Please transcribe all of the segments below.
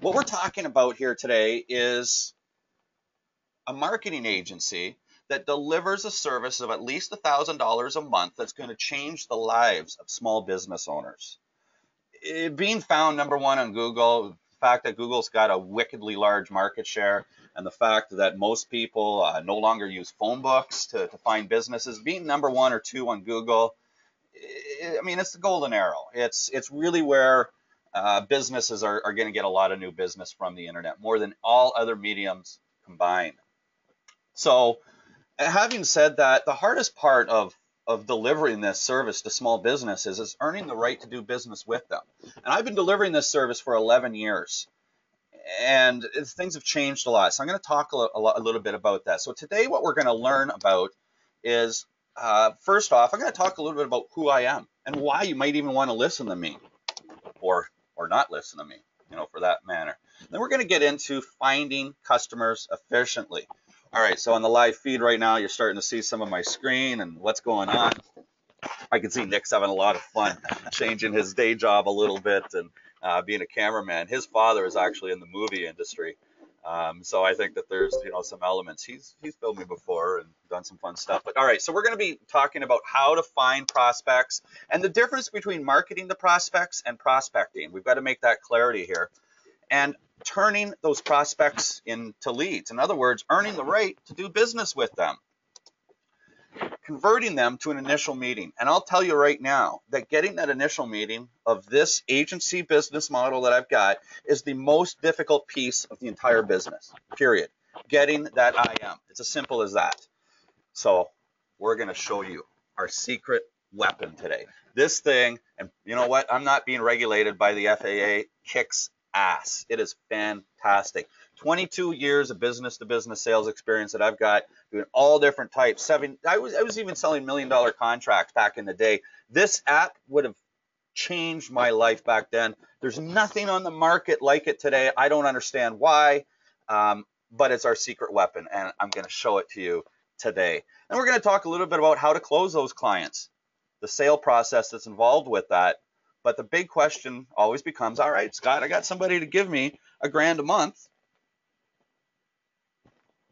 What we're talking about here today is a marketing agency that delivers a service of at least $1,000 a month that's going to change the lives of small business owners. Being found #1 on Google, the fact that Google's got a wickedly large market share, and the fact that most people no longer use phone books to find businesses, being #1 or 2 on Google, I mean, it's the golden arrow. It's really where businesses are going to get a lot of new business from the internet, more than all other mediums combined. So having said that, the hardest part of delivering this service to small businesses is earning the right to do business with them. And I've been delivering this service for 11 years. And things have changed a lot. So I'm going to talk a little bit about that. So today what we're going to learn about is, first off, I'm going to talk a little bit about who I am and why you might even want to listen to me or not listen to me, for that matter. Then we're going to get into finding customers efficiently. All right, so on the live feed right now, you're starting to see some of my screen and what's going on. I can see Nick's having a lot of fun changing his day job a little bit and being a cameraman. His father is actually in the movie industry. So I think that there's, some elements. He's filmed me before and done some fun stuff. But all right, so we're going to be talking about how to find prospects and the difference between marketing to prospects and prospecting. We've got to make that clarity here. And turning those prospects into leads. In other words, earning the right to do business with them. Converting them to an initial meeting. And I'll tell you right now that getting that initial meeting of this agency business model that I've got is the most difficult piece of the entire business, period. Getting that IM. It's as simple as that. So we're going to show you our secret weapon today. This thing, and you know what? I'm not being regulated by the FAA, kicks ass. It is fantastic. 22 years of business-to-business sales experience that I've got doing all different types. I was even selling $1 million contracts back in the day. This app would have changed my life back then. There's nothing on the market like it today. I don't understand why, but it's our secret weapon, and I'm going to show it to you today. And we're going to talk a little bit about how to close those clients, the sale process that's involved with that. But the big question always becomes, all right, Scott, I got somebody to give me $1,000 a month.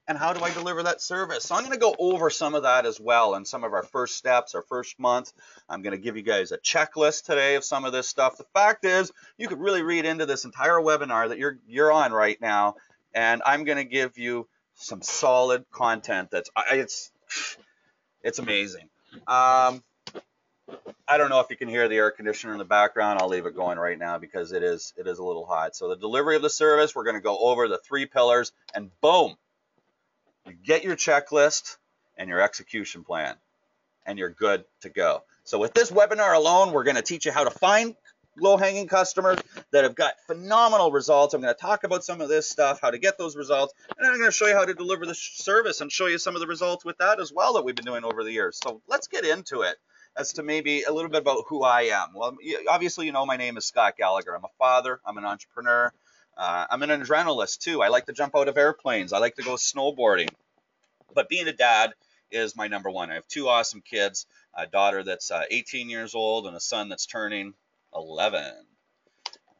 And how do I deliver that service? So I'm going to go over some of that as well and some of our first steps, our first month. I'm going to give you guys a checklist today of some of this stuff. The fact is, you could really read into this entire webinar that you're on right now, and I'm going to give you some solid content that's it's amazing. I don't know if you can hear the air conditioner in the background. I'll leave it going right now because it is a little hot. So the delivery of the service, we're going to go over the 3 pillars, and boom, you get your checklist and your execution plan, and you're good to go. So with this webinar alone, we're going to teach you how to find low-hanging customers that have got phenomenal results. I'm going to talk about some of this stuff, how to get those results, and then I'm going to show you how to deliver the service and show you some of the results with that as well that we've been doing over the years. So let's get into it. As to maybe a little bit about who I am. Well, obviously, my name is Scott Gallagher. I'm a father. I'm an entrepreneur. I'm an adrenalist, too. I like to jump out of airplanes. I like to go snowboarding. But being a dad is my #1. I have 2 awesome kids, a daughter that's 18 years old and a son that's turning 11.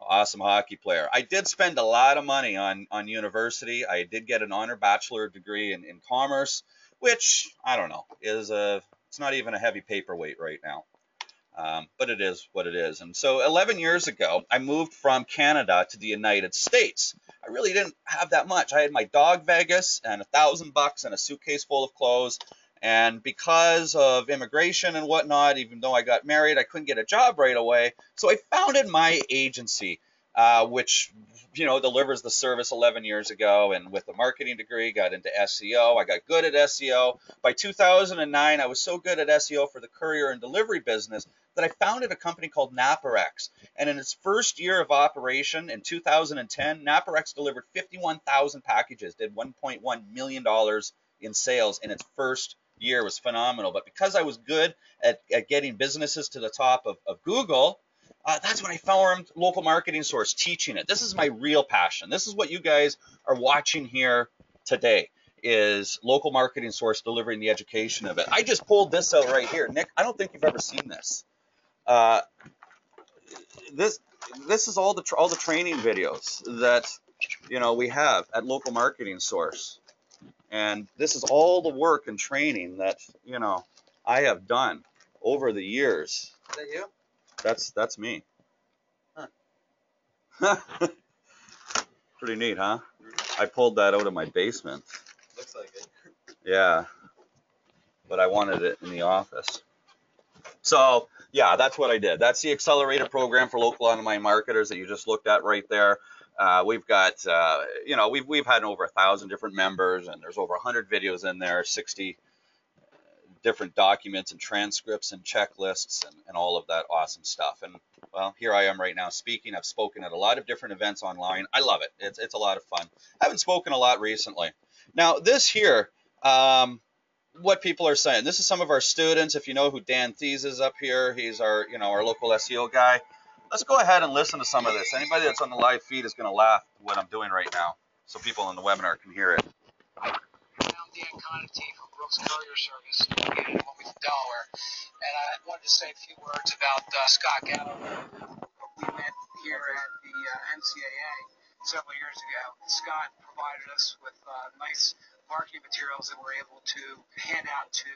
Awesome hockey player. I did spend a lot of money on university. I did get an honor bachelor degree in commerce, which, I don't know, it's not even a heavy paperweight right now, but it is what it is. And so 11 years ago, I moved from Canada to the United States. I really didn't have that much. I had my dog Vegas and $1,000 and a suitcase full of clothes. And because of immigration and whatnot, even though I got married, I couldn't get a job right away. So I founded my agency, which delivers the service 11 years ago, and with a marketing degree, got into SEO. I got good at SEO. By 2009, I was so good at SEO for the courier and delivery business that I founded a company called Naparex. And in its first year of operation in 2010, Naparex delivered 51,000 packages, did $1.1 million in sales in its first year. It was phenomenal. But because I was good at getting businesses to the top of Google, that's when I formed Local Marketing Source, teaching it. This is my real passion. This is what you guys are watching here today, is Local Marketing Source, delivering the education of it. I just pulled this out right here. Nick, I don't think you've ever seen this. this is all the training videos that we have at Local Marketing Source, and this is all the work and training that I have done over the years. Is that you? That's me. Huh. Pretty neat, huh? I pulled that out of my basement. Looks like it. Yeah, but I wanted it in the office. So yeah, that's what I did. That's the accelerated program for local online marketers that you just looked at right there. We've got, we've had over 1,000 different members, and there's over 100 videos in there, 60 different documents and transcripts and checklists and all of that awesome stuff. And well, here I am right now speaking. I've spoken at a lot of different events online. I love it. It's a lot of fun. I haven't spoken a lot recently. Now this here, what people are saying. This is some of our students. If you know who Dan Thies is up here, he's our our local SEO guy. Let's go ahead and listen to some of this. Anybody that's on the live feed is going to laugh at what I'm doing right now, so people in the webinar can hear it. I'm Dan Conity from Brooks Courier Service in Wilmington, Delaware, and I wanted to say a few words about Scott Gallagher. We met here at the NCAA several years ago. Scott provided us with nice marketing materials that we're able to hand out to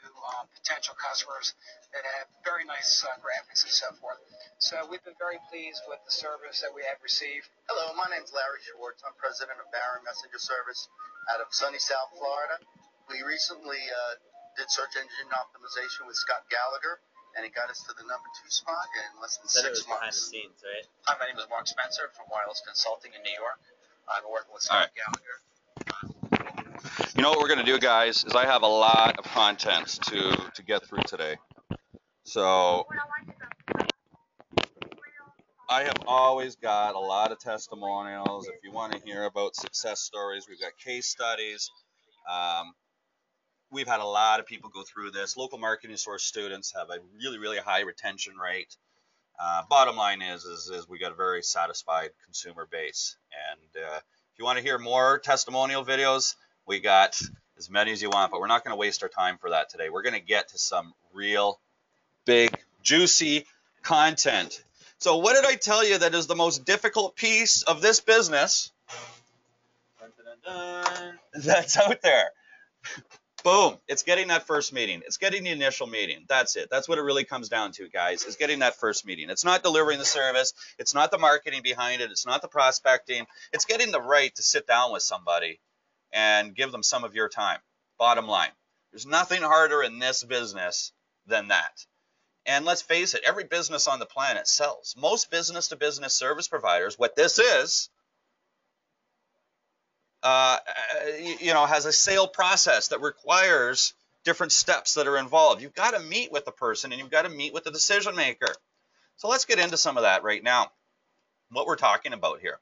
potential customers that have very nice graphics and so forth. So we've been very pleased with the service that we have received. Hello, my name's Larry Schwartz. I'm president of Barron Messenger Service out of sunny South Florida. We recently did search engine optimization with Scott Gallagher, and he got us to the number 2 spot in less than 6 months. Behind the scenes, right? Hi, my name is Mark Spencer from Wireless Consulting in New York. I'm working with Scott Gallagher. You know what we're going to do, guys, is I have a lot of content to get through today. So I have always got a lot of testimonials. If you want to hear about success stories, we've got case studies. We've had a lot of people go through this. Local Marketing Source students have a really, really high retention rate. Bottom line is we got a very satisfied consumer base. And if you want to hear more testimonial videos, we got as many as you want, but we're not going to waste our time for that today. We're going to get to some real big, juicy content. So what did I tell you that is the most difficult piece of this business that's out there? Boom. It's getting that first meeting. It's getting the initial meeting. That's it. That's what it really comes down to, guys, is getting that first meeting. It's not delivering the service. It's not the marketing behind it. It's not the prospecting. It's getting the right to sit down with somebody and give them some of your time. Bottom line. There's nothing harder in this business than that. And let's face it, every business on the planet sells. Most business-to-business service providers, what this is, has a sale process that requires different steps that are involved. You've got to meet with the person, and you've got to meet with the decision maker. So let's get into some of that right now. What we're talking about here.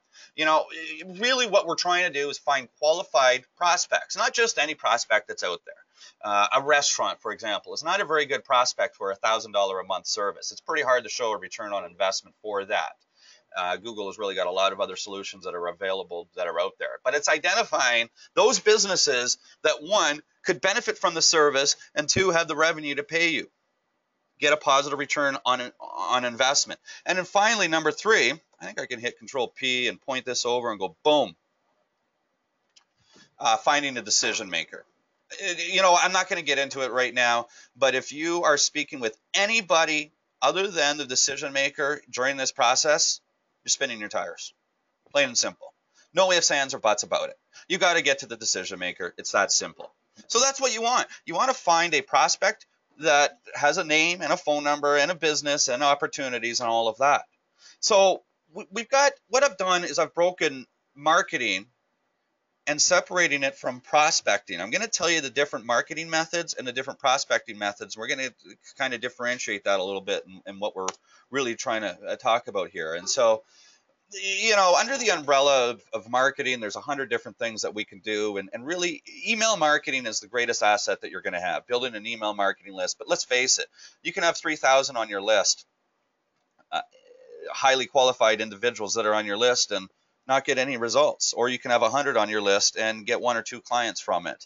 Really what we're trying to do is find qualified prospects, not just any prospect that's out there. A restaurant, for example, is not a very good prospect for a $1,000 a month service. It's pretty hard to show a return on investment for that. Google has really got a lot of other solutions that are available that are out there. But it's identifying those businesses that, one, could benefit from the service, and two, have the revenue to pay you. Get a positive return on investment. And then finally, number 3, I think I can hit Control P and point this over and go boom. Finding a decision maker. I'm not going to get into it right now, but if you are speaking with anybody other than the decision maker during this process, you're spinning your tires. Plain and simple. No ifs, ands, or buts about it. You got to get to the decision maker. It's that simple. So that's what you want. You want to find a prospect that has a name and a phone number and a business and opportunities and all of that. So we've got, what I've done is I've broken marketing and separating it from prospecting. I'm going to tell you the different marketing methods and the different prospecting methods. We're going to kind of differentiate that a little bit in what we're really trying to talk about here. And so, under the umbrella of marketing, there's 100 different things that we can do. And really, email marketing is the greatest asset that you're going to have, building an email marketing list. But let's face it, you can have 3,000 on your list, highly qualified individuals that are on your list, and not get any results. Or you can have 100 on your list and get 1 or 2 clients from it.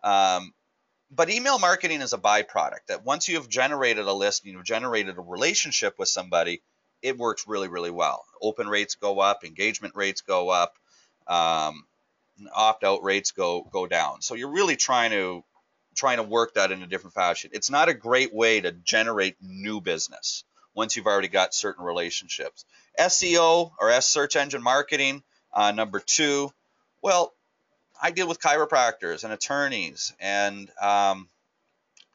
But email marketing is a byproduct that once you have generated a list and you've generated a relationship with somebody, it works really, really well. Open rates go up, engagement rates go up, opt-out rates go down. So you're really trying to work that in a different fashion. It's not a great way to generate new business once you've already got certain relationships. SEO or search engine marketing, number 2. Well, I deal with chiropractors and attorneys and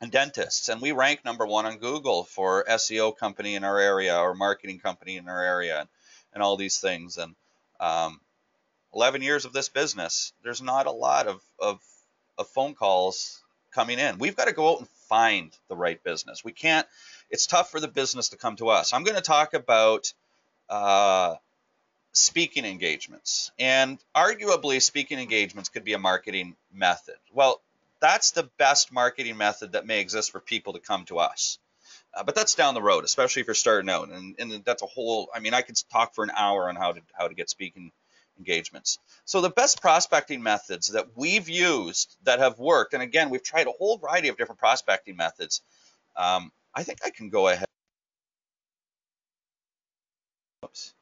dentists, and we rank number 1 on Google for SEO company in our area or marketing company in our area and all these things. And 11 years of this business, there's not a lot of phone calls coming in. We've got to go out and find the right business. We can't, it's tough for the business to come to us. I'm going to talk about speaking engagements, and arguably speaking engagements could be a marketing method. Well, that's the best marketing method that may exist for people to come to us. But that's down the road, especially if you're starting out. And that's a whole, I mean, I could talk for an hour on how to get speaking engagements. So the best prospecting methods that we've used that have worked, and again, we've tried a whole variety of different prospecting methods. I think I can go ahead. Oops.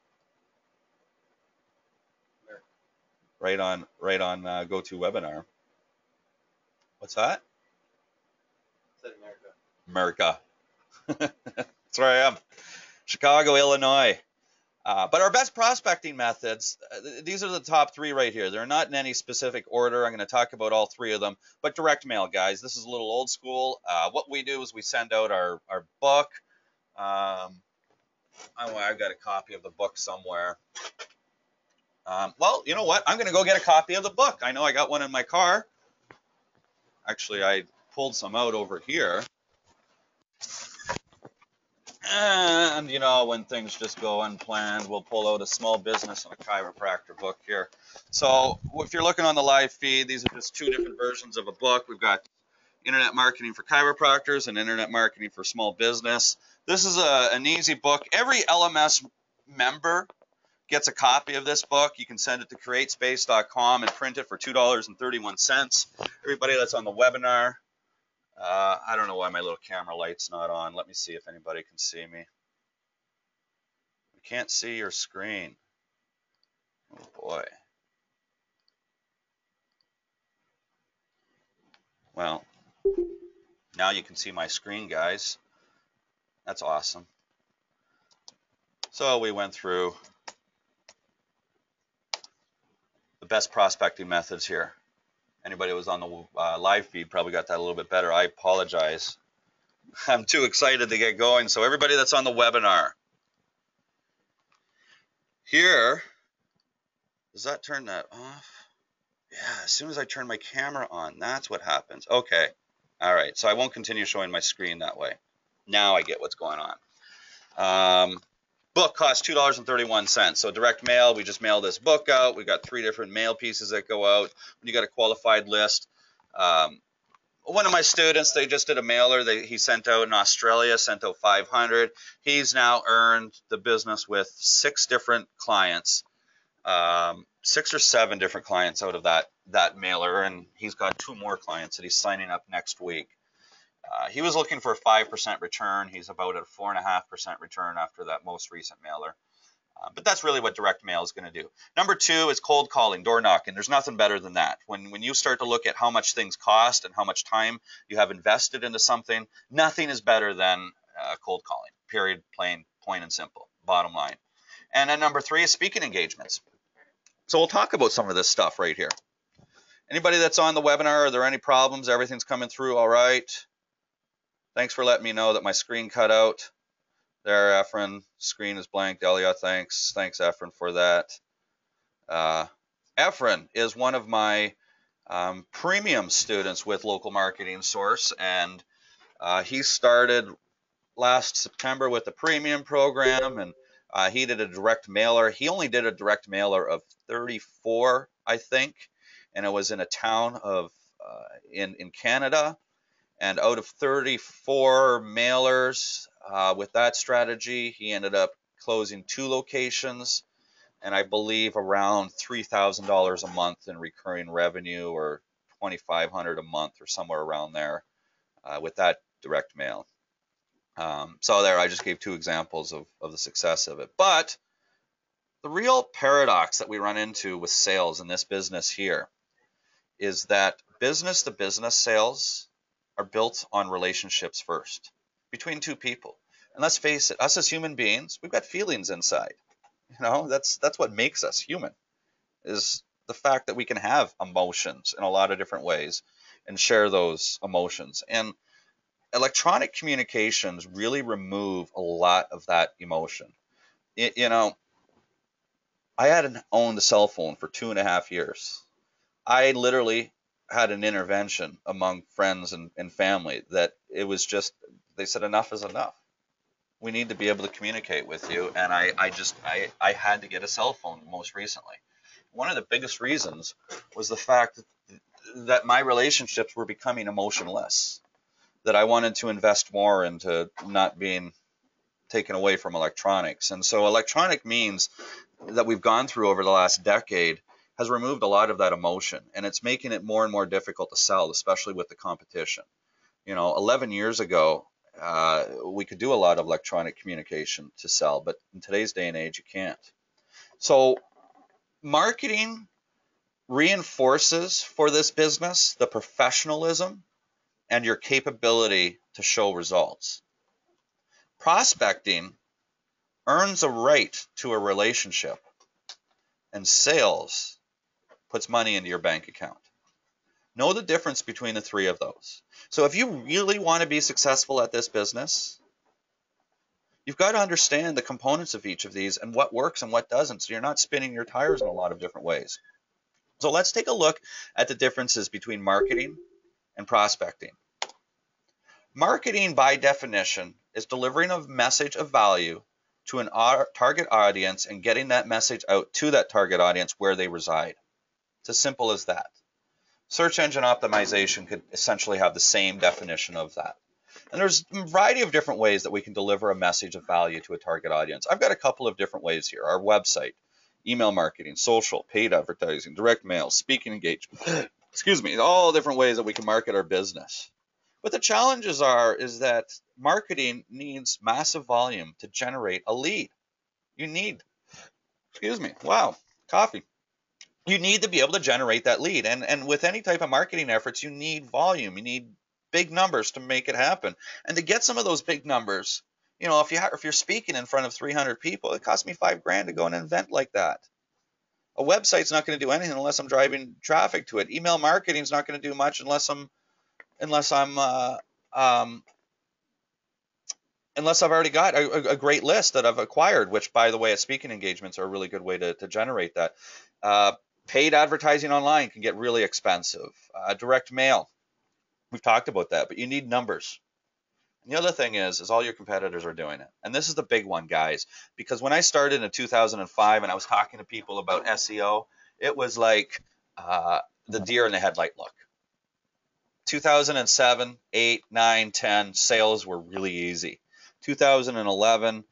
Right on GoToWebinar. What's that? Said America. America. That's where I am. Chicago, Illinois. But our best prospecting methods, these are the top 3 right here. They're not in any specific order. I'm going to talk about all 3 of them. But direct mail, guys, this is a little old school. What we do is we send out our book. I've got a copy of the book somewhere. Well, you know what? I'm going to go get a copy of the book. I know I got one in my car. Actually, I pulled some out over here. And, you know, when things just go unplanned, we'll pull out a small business and a chiropractor book here. So if you're looking on the live feed, these are just 2 different versions of a book. We've got Internet Marketing for Chiropractors and Internet Marketing for Small Business. This is an easy book. Every LMS member gets a copy of this book. You can send it to createspace.com and print it for $2.31. Everybody that's on the webinar, I don't know why my little camera light's not on. Let me see if anybody can see me. We can't see your screen. Oh boy. Well, now you can see my screen, guys. That's awesome. So we went through the best prospecting methods here. Anybody who was on the live feed probably got that a little bit better. I apologize. I'm too excited to get going. So everybody that's on the webinar, here, does that turn that off? Yeah, as soon as I turn my camera on, that's what happens. Okay. All right. So I won't continue showing my screen that way. Now I get what's going on. Book costs $2.31. So direct mail, we just mail this book out. We got 3 different mail pieces that go out. When you got a qualified list, one of my students, they just did a mailer. He sent out in Australia, sent out 500. He's now earned the business with 6 different clients, 6 or 7 different clients out of that mailer, and he's got 2 more clients that he's signing up next week. He was looking for a 5% return. He's about at a 4.5% return after that most recent mailer. But that's really what direct mail is going to do. Number 2 is cold calling, door knocking. There's nothing better than that. When you start to look at how much things cost and how much time you have invested into something, nothing is better than cold calling, period, plain, point and simple, bottom line. And then number 3 is speaking engagements. So we'll talk about some of this stuff right here. Anybody that's on the webinar, are there any problems? Everything's coming through all right? Thanks for letting me know that my screen cut out. There, Efren, screen is blank. Elia, thanks. Thanks, Efren, for that. Efren is one of my premium students with Local Marketing Source, and he started last September with the premium program, and he did a direct mailer. He only did a direct mailer of 34, I think, and it was in a town of in Canada. And out of 34 mailers with that strategy, he ended up closing 2 locations, and I believe around $3,000 a month in recurring revenue, or $2,500 a month, or somewhere around there with that direct mail. So there, I just gave 2 examples of the success of it. But the real paradox that we run into with sales in this business here is that business-to-business sales are built on relationships first between 2 people. And let's face it, us as human beings, we've got feelings inside. That's what makes us human, is the fact that we can have emotions in a lot of different ways and share those emotions. And electronic communications really remove a lot of that emotion. I hadn't owned a cell phone for 2.5 years. I literally had an intervention among friends and family that it was just, they said, enough is enough. We need to be able to communicate with you. And I had to get a cell phone most recently. One of the biggest reasons was the fact that my relationships were becoming emotionless, that I wanted to invest more into not being taken away from electronics. And so electronic means that we've gone through over the last decade has removed a lot of that emotion, and it's making it more and more difficult to sell, especially with the competition. 11 years ago, we could do a lot of electronic communication to sell, but in today's day and age, you can't. So marketing reinforces for this business the professionalism and your capability to show results. Prospecting earns a right to a relationship, and sales puts money into your bank account. Know the difference between the 3 of those. So if you really want to be successful at this business, you've got to understand the components of each of these and what works and what doesn't, so you're not spinning your tires in a lot of different ways. So let's take a look at the differences between marketing and prospecting. Marketing, by definition, is delivering a message of value to an target audience and getting that message out to that target audience where they reside. It's as simple as that. Search engine optimization could essentially have the same definition of that. And there's a variety of different ways that we can deliver a message of value to a target audience. I've got a couple of different ways here. Our website, email marketing, social, paid advertising, direct mail, speaking engagement, all different ways that we can market our business. But the challenges is that marketing needs massive volume to generate a lead. You need, coffee. You need to be able to generate that lead. And with any type of marketing efforts, you need volume. You need big numbers to make it happen. And to get some of those big numbers, if you're speaking in front of 300 people, it costs me $5,000 to go an event like that. A website's not going to do anything unless I'm driving traffic to it. Email marketing is not going to do much unless I've already got a great list that I've acquired, which, by the way, speaking engagements are a really good way to generate that. Paid advertising online can get really expensive. Direct mail, we've talked about that, but you need numbers. And the other thing is all your competitors are doing it. And this is the big one, guys, because when I started in 2005 and I was talking to people about SEO, it was like the deer in the headlight look. 2007, 8, 9, 10, sales were really easy. 2011,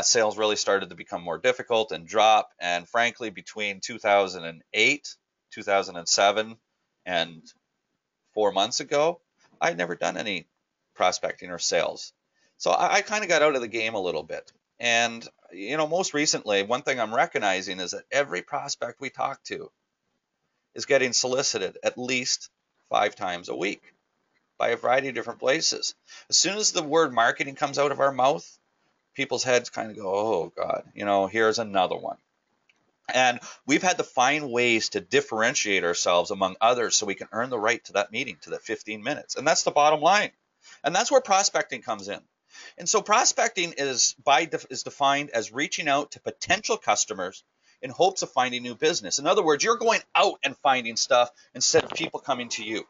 sales really started to become more difficult and drop. And frankly, between 2008, 2007, and 4 months ago, I'd never done any prospecting or sales. So I kind of got out of the game a little bit. And, most recently, one thing I'm recognizing is that every prospect we talk to is getting solicited at least 5 times a week by a variety of different places. As soon as the word marketing comes out of our mouth, people's heads kind of go, oh God, here's another one. And we've had to find ways to differentiate ourselves among others so we can earn the right to that meeting, to that 15 minutes. And that's the bottom line. And that's where prospecting comes in. And so prospecting is defined as reaching out to potential customers in hopes of finding new business. In other words, you're going out and finding stuff instead of people coming to you.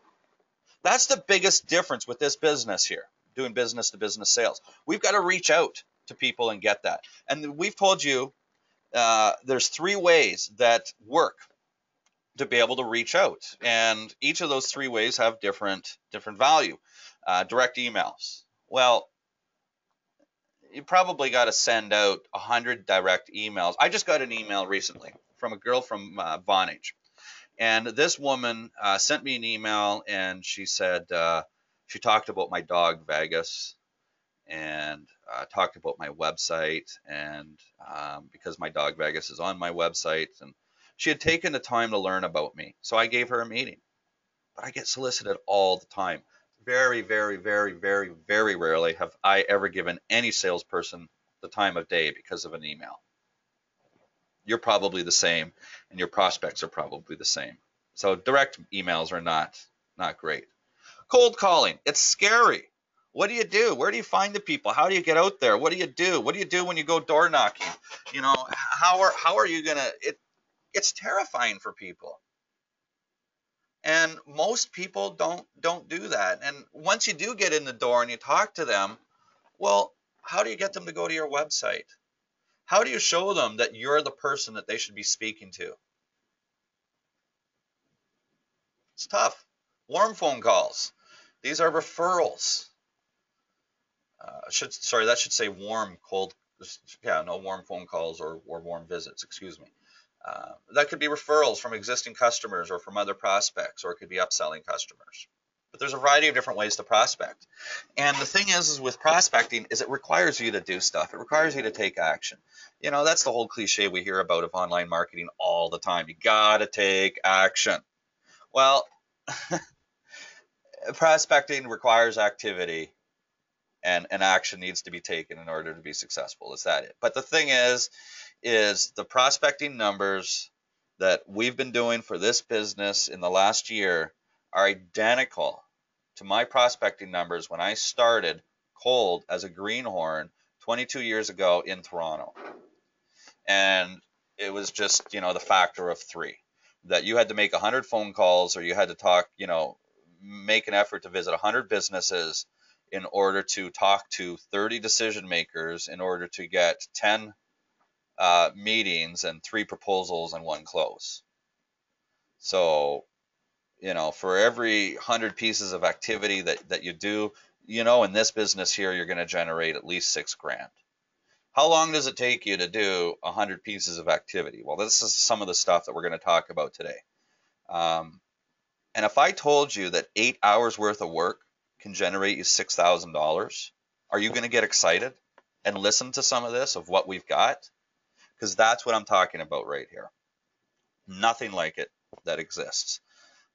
That's the biggest difference with this business here, doing business-to-business sales. We've got to reach out to people and get that. And we've told you there's 3 ways that work to be able to reach out. And each of those 3 ways have different value. Direct emails. Well, you probably got to send out 100 direct emails. I just got an email recently from a girl from Vonage. And this woman sent me an email, and she said she talked about my dog, Vegas. and talked about my website, and because my dog Vegas is on my website, and she had taken the time to learn about me. So I gave her a meeting. But I get solicited all the time. Very, very, very, very, very rarely have I ever given any salesperson the time of day because of an email. You're probably the same, and your prospects are probably the same. So direct emails are not great. Cold calling, it's scary. What do you do? Where do you find the people? How do you get out there? What do you do? What do you do when you go door knocking? You know, how are you gonna? It's terrifying for people. And most people don't do that. And once you do get in the door and you talk to them, well, how do you get them to go to your website? How do you show them that you're the person that they should be speaking to? It's tough. Warm phone calls. These are referrals. That should say warm, cold. Yeah, no warm phone calls or warm visits. Excuse me. That could be referrals from existing customers or from other prospects, or it could be upselling customers. But there's a variety of different ways to prospect. And the thing is with prospecting is it requires you to do stuff. It requires you to take action. You know, that's the whole cliche we hear about of online marketing all the time. You got to take action. Well, prospecting requires activity, and action needs to be taken in order to be successful. Is that it? But the thing is the prospecting numbers that we've been doing for this business in the last year are identical to my prospecting numbers when I started cold as a greenhorn 22 years ago in Toronto. And it was just, you know, the factor of 3, that you had to make 100 phone calls, or you had to talk, you know, make an effort to visit 100 businesses in order to talk to 30 decision makers, in order to get 10 meetings and 3 proposals and 1 close. So, you know, for every 100 pieces of activity that you do, you know, in this business here, you're going to generate at least $6,000. How long does it take you to do 100 pieces of activity? Well, this is some of the stuff that we're going to talk about today. And if I told you that 8 hours worth of work can generate you $6,000, are you going to get excited and listen to some of this, of what we've got? Because that's what I'm talking about right here. Nothing like it that exists.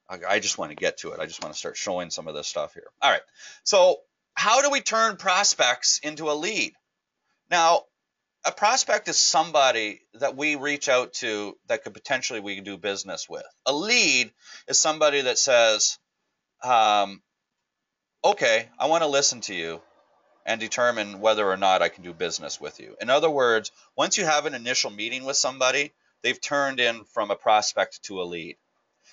I just want to get to it. I just want to start showing some of this stuff here. All right. So how do we turn prospects into a lead? Now, a prospect is somebody that we reach out to that could potentially we can do business with. A lead is somebody that says, okay, I want to listen to you and determine whether or not I can do business with you. In other words, once you have an initial meeting with somebody, they've turned in from a prospect to a lead.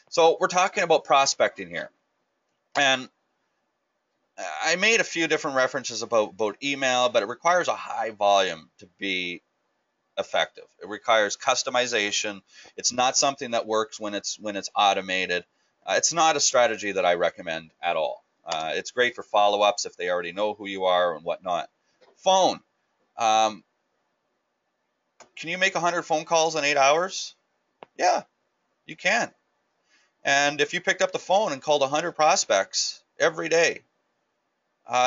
So we're talking about prospecting here. And I made a few different references about email, but it requires a high volume to be effective. It requires customization. It's not something that works when it's automated. It's not a strategy that I recommend at all. It's great for follow-ups if they already know who you are and whatnot. Phone. Can you make 100 phone calls in 8 hours? Yeah, you can. And if you picked up the phone and called 100 prospects every day,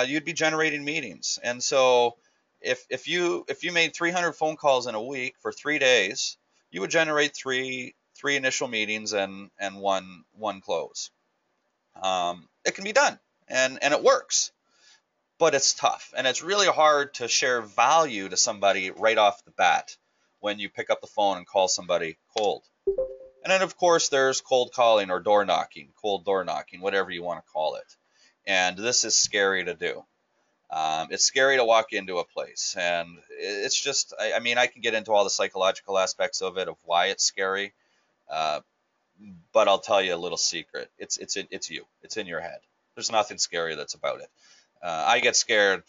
you'd be generating meetings. And so if you made 300 phone calls in a week for 3 days, you would generate three initial meetings and one close. It can be done, and it works, but it's tough, and it's really hard to share value to somebody right off the bat when you pick up the phone and call somebody cold. And then of course there's cold calling or door knocking, cold door knocking, whatever you want to call it. And this is scary to do. It's scary to walk into a place, and it's just, I mean, I can get into all the psychological aspects of it, of why it's scary, but I'll tell you a little secret. It's you. It's in your head. There's nothing scary that's about it. I get scared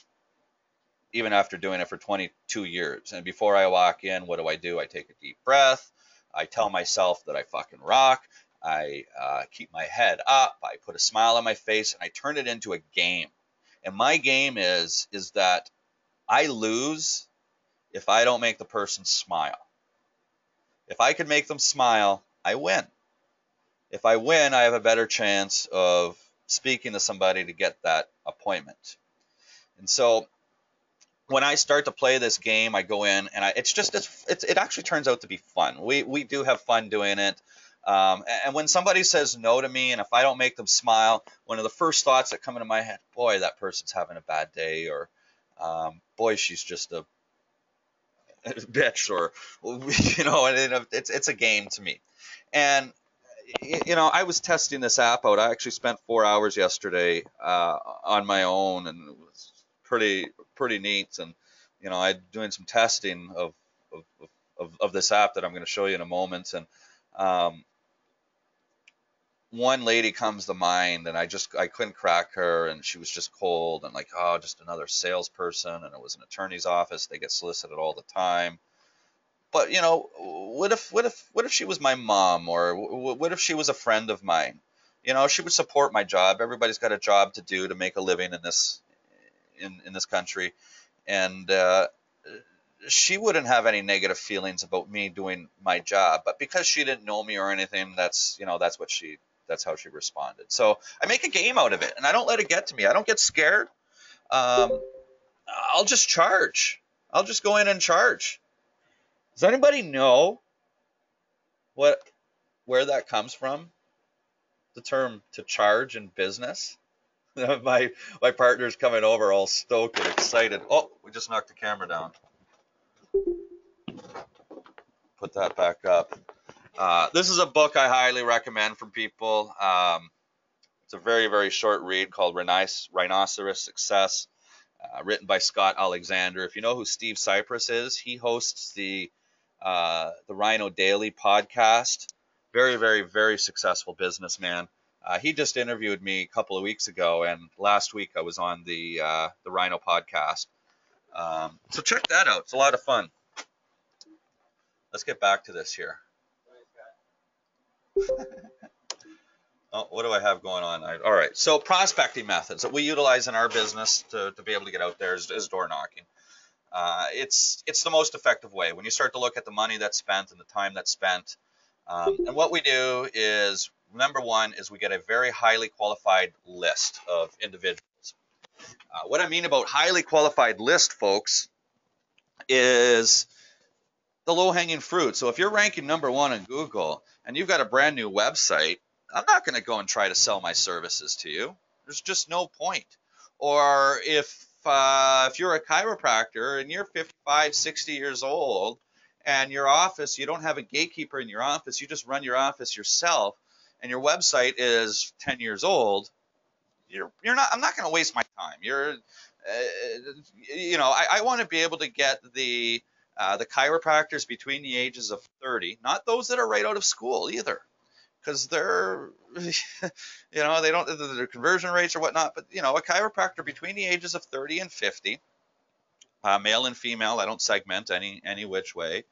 even after doing it for 22 years, and before I walk in, what do? I take a deep breath. I tell myself that I fucking rock. I keep my head up. I put a smile on my face, and I turn it into a game. And my game is that I lose if I don't make the person smile. If I can make them smile, I win. If I win, I have a better chance of speaking to somebody to get that appointment. And so when I start to play this game, I go in and it actually turns out to be fun. We do have fun doing it. And when somebody says no to me, and if I don't make them smile, one of the first thoughts that come into my head, boy, that person's having a bad day, or boy, she's just a bitch, or and it's a game to me. And I was testing this app out. I actually spent 4 hours yesterday on my own, and it was pretty neat. And I'm doing some testing of this app that I'm going to show you in a moment. And one lady comes to mind, and I couldn't crack her, and she was just cold and like, oh, just another salesperson, and it was an attorney's office. They get solicited all the time. But what if she was my mom, or what if she was a friend of mine? She would support my job. Everybody's got a job to do to make a living in this country, and she wouldn't have any negative feelings about me doing my job. But because she didn't know me or anything, that's how she responded. So I make a game out of it, and I don't let it get to me. I don't get scared. I'll just charge. I'll just go in and charge. Does anybody know where that comes from? The term to charge in business? My partner's coming over all stoked and excited. Oh, we just knocked the camera down. Put that back up. This is a book I highly recommend for people. It's a very, very short read called Rhinoceros Success, written by Scott Alexander. If you know who Steve Cypress is, he hosts the Rhino Daily podcast. Very, very, very successful businessman. He just interviewed me a couple of weeks ago, and last week I was on the Rhino podcast. So check that out. It's a lot of fun. Let's get back to this here. Oh, what do I have going on? All right. So prospecting methods that we utilize in our business to be able to get out there is door knocking. It's the most effective way. When you start to look at the money that's spent and the time that's spent, and what we do is, number one, is we get a very highly qualified list of individuals. What I mean about highly qualified list, folks, is the low-hanging fruit. So if you're ranking number one on Google and you've got a brand new website, I'm not going to go and try to sell my services to you. There's just no point. Or if you're a chiropractor and you're 55, 60 years old, and your office, you don't have a gatekeeper in your office, you just run your office yourself, and your website is 10 years old, I'm not going to waste my time. I want to be able to get the chiropractors between the ages of 30, not those that are right out of school either, because they're, they don't, their conversion rates or whatnot, but, a chiropractor between the ages of 30 and 50, male and female, I don't segment any which way,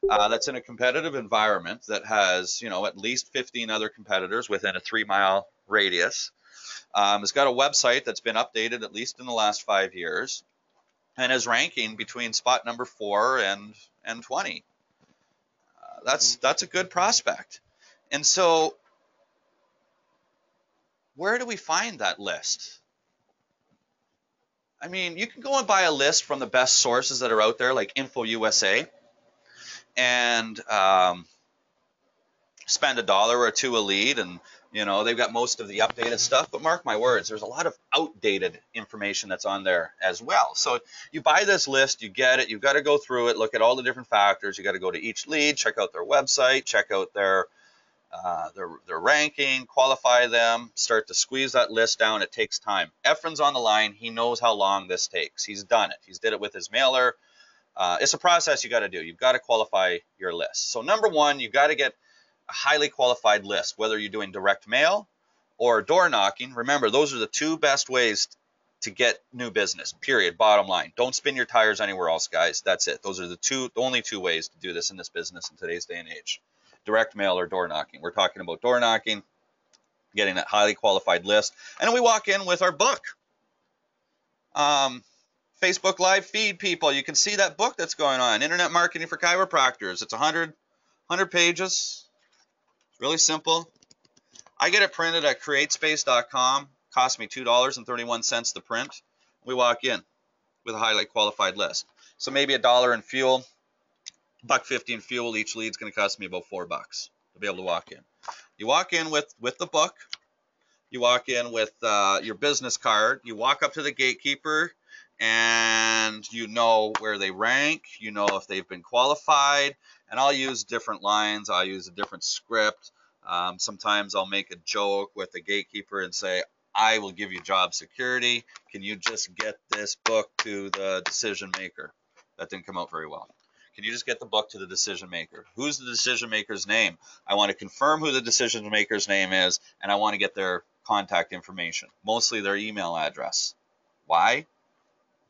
that's in a competitive environment that has, at least 15 other competitors within a 3-mile radius. Has got a website that's been updated at least in the last 5 years, and is ranking between spot number 4 and 20. That's a good prospect. And so, where do we find that list? I mean, you can go and buy a list from the best sources that are out there, like Info USA, and spend $1 or $2 a lead, and they've got most of the updated stuff. But mark my words, there's a lot of outdated information that's on there as well. So you buy this list, you get it, you've got to go through it, look at all the different factors. You got to go to each lead, check out their website, check out their ranking, qualify them, start to squeeze that list down. It takes time. Efren's on the line. He knows how long this takes. He's done it. He's did it with his mailer. It's a process you got to do. You've got to qualify your list. So number one, you've got to get a highly qualified list, whether you're doing direct mail or door knocking. Remember, those are the two best ways to get new business, period, bottom line. Don't spin your tires anywhere else, guys. That's it. Those are the only two ways to do this in this business in today's day and age. Direct mail or door knocking. We're talking about door knocking, getting that highly qualified list. And then we walk in with our book. Facebook Live feed, people. You can see that book that's going on. Internet Marketing for Chiropractors. It's 100 pages. It's really simple. I get it printed at createspace.com. Cost me $2.31 to print. We walk in. with a highly qualified list. So maybe $1 in fuel, $1.50 in fuel. Each lead's going to cost me about $4 to be able to walk in. You walk in with the book. You walk in with your business card. You walk up to the gatekeeper, and you know where they rank. You know if they've been qualified. And I'll use different lines. I'll use a different script. Sometimes I'll make a joke with the gatekeeper and say, I will give you job security. Can you just get this book to the decision maker? That didn't come out very well. Can you just get the book to the decision maker? Who's the decision maker's name? I want to confirm who the decision maker's name is, and I want to get their contact information, mostly their email address. Why?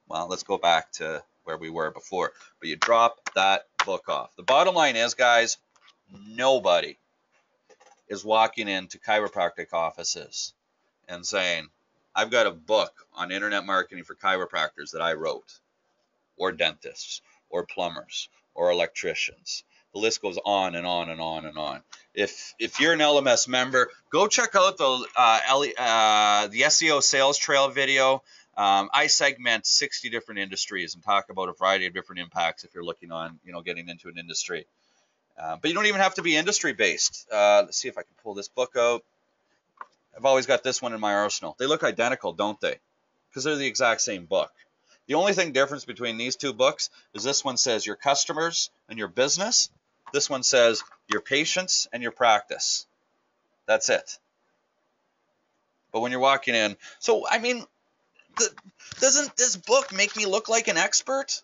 Well, let's go back to where we were before. But you drop that book off. The bottom line is, guys, nobody is walking into chiropractic offices and saying, I've got a book on internet marketing for chiropractors that I wrote, or dentists, or plumbers, or electricians. The list goes on and on and on and on. If you're an LMS member, go check out the SEO sales trail video. I segment 60 different industries and talk about a variety of different impacts if you're looking on, getting into an industry. But you don't even have to be industry based. Let's see if I can pull this book out. I've always got this one in my arsenal. They look identical, don't they? Because they're the exact same book. The only thing difference between these two books is this one says your customers and your business. This one says your patients and your practice. That's it. But when you're walking in, so I mean, doesn't this book make me look like an expert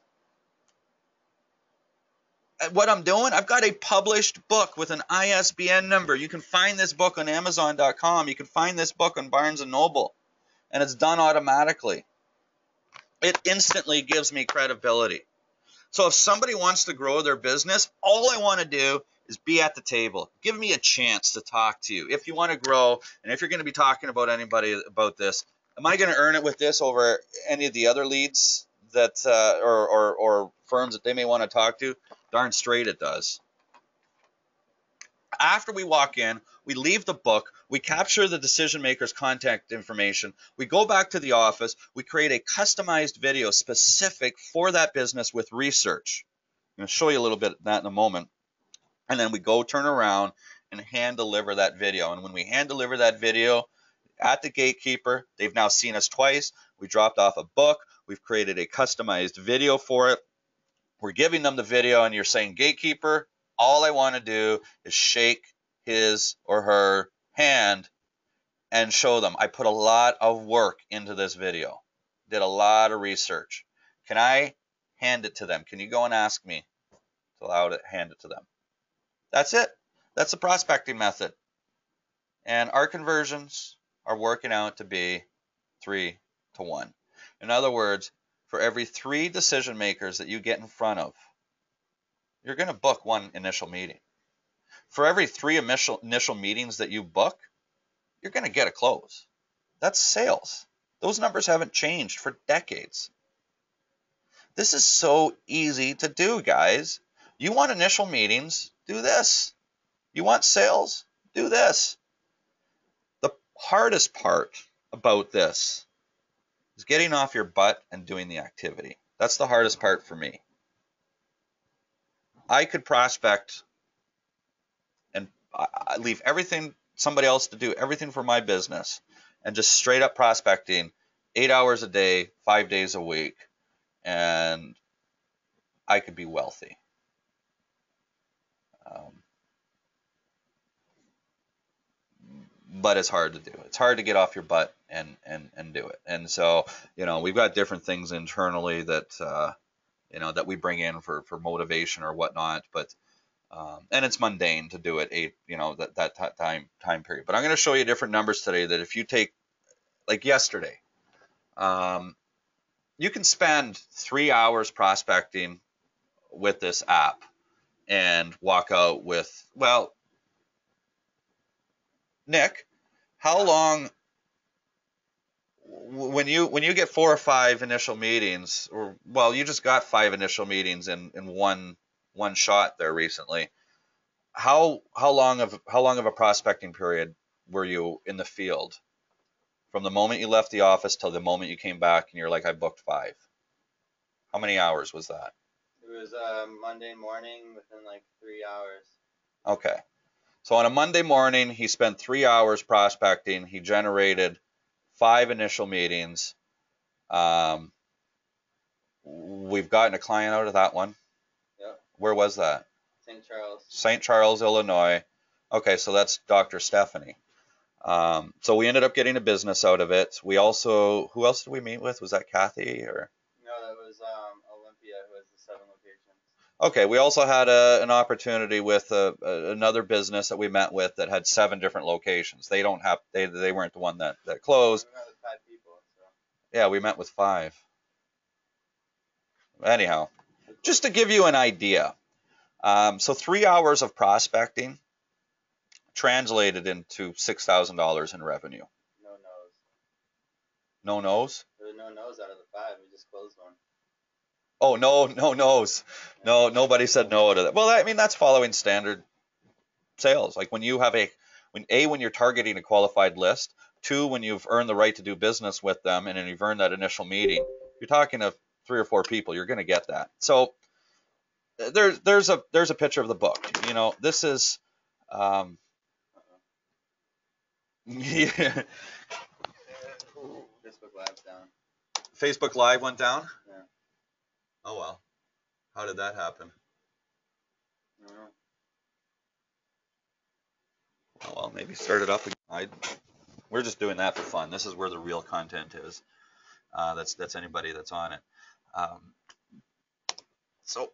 at what I'm doing? I've got a published book with an ISBN number. You can find this book on Amazon.com. You can find this book on Barnes & Noble. And it's done automatically. It instantly gives me credibility. So if somebody wants to grow their business, all I want to do is be at the table. Give me a chance to talk to you. If you want to grow, and if you're going to be talking about anybody about this, am I going to earn it with this over any of the other leads that or firms that they may want to talk to? Darn straight it does. After we walk in, we leave the book, we capture the decision maker's contact information, we go back to the office, we create a customized video specific for that business with research. I'm going to show you a little bit of that in a moment. And then we go turn around and hand deliver that video. And when we hand deliver that video at the gatekeeper, they've now seen us twice. We dropped off a book. We've created a customized video for it. We're giving them the video, and you're saying, gatekeeper, all I want to do is shake his or her hand and show them I put a lot of work into this video, did a lot of research. Can I hand it to them? Can you go and ask me to allow to hand it to them? That's it. That's the prospecting method. And our conversions are working out to be 3 to 1. In other words, for every 3 decision makers that you get in front of, you're going to book 1 initial meeting. For every 3 initial meetings that you book, you're going to get a close. That's sales. Those numbers haven't changed for decades. This is so easy to do, guys. You want initial meetings? Do this. You want sales? Do this. The hardest part about this is getting off your butt and doing the activity. That's the hardest part for me. I could prospect and I leave everything, somebody else to do everything for my business, and just straight up prospecting 8 hours a day, 5 days a week, and I could be wealthy. But it's hard to do. It's hard to get off your butt and do it. And so, we've got different things internally that, that we bring in for motivation or whatnot. But, and it's mundane to do it that time period. But I'm going to show you different numbers today that if you take, like yesterday, you can spend 3 hours prospecting with this app and walk out with, well, Nick, how long, when you get 4 or 5 initial meetings, or well, you just got 5 initial meetings in one shot there recently. How long of a prospecting period were you in the field from the moment you left the office till the moment you came back and you're like, I booked 5? How many hours was that? It was Monday morning within like 3 hours. Okay. So on a Monday morning, he spent 3 hours prospecting. He generated 5 initial meetings. We've gotten a client out of that one. Yep. Where was that? St. Charles. St. Charles, Illinois. Okay, so that's Dr. Stephanie. So we ended up getting a business out of it. We also, who else did we meet with? Was that Kathy or? No, that was Olympia, who has the 7 locations. Okay, we also had an opportunity with another business that we met with that had 7 different locations. They don't have, they weren't the one that closed. We met with 5 people. So. Yeah, we met with 5. Anyhow, just to give you an idea. So 3 hours of prospecting translated into $6,000 in revenue. No no's. No no's? There were no no's out of the 5. We just closed one. Oh, no no's. No, nobody said no to that. Well, I mean, that's following standard sales. Like when you have when you're targeting a qualified list, 2, when you've earned the right to do business with them and then you've earned that initial meeting, you're talking to 3 or 4 people, you're going to get that. So there's a picture of the book. You know, this is yeah. Facebook Live's down. Facebook Live went down? Yeah. Oh well. How did that happen? I don't know. Oh well, maybe start it up again. We're just doing that for fun. This is where the real content is. That's anybody that's on it. So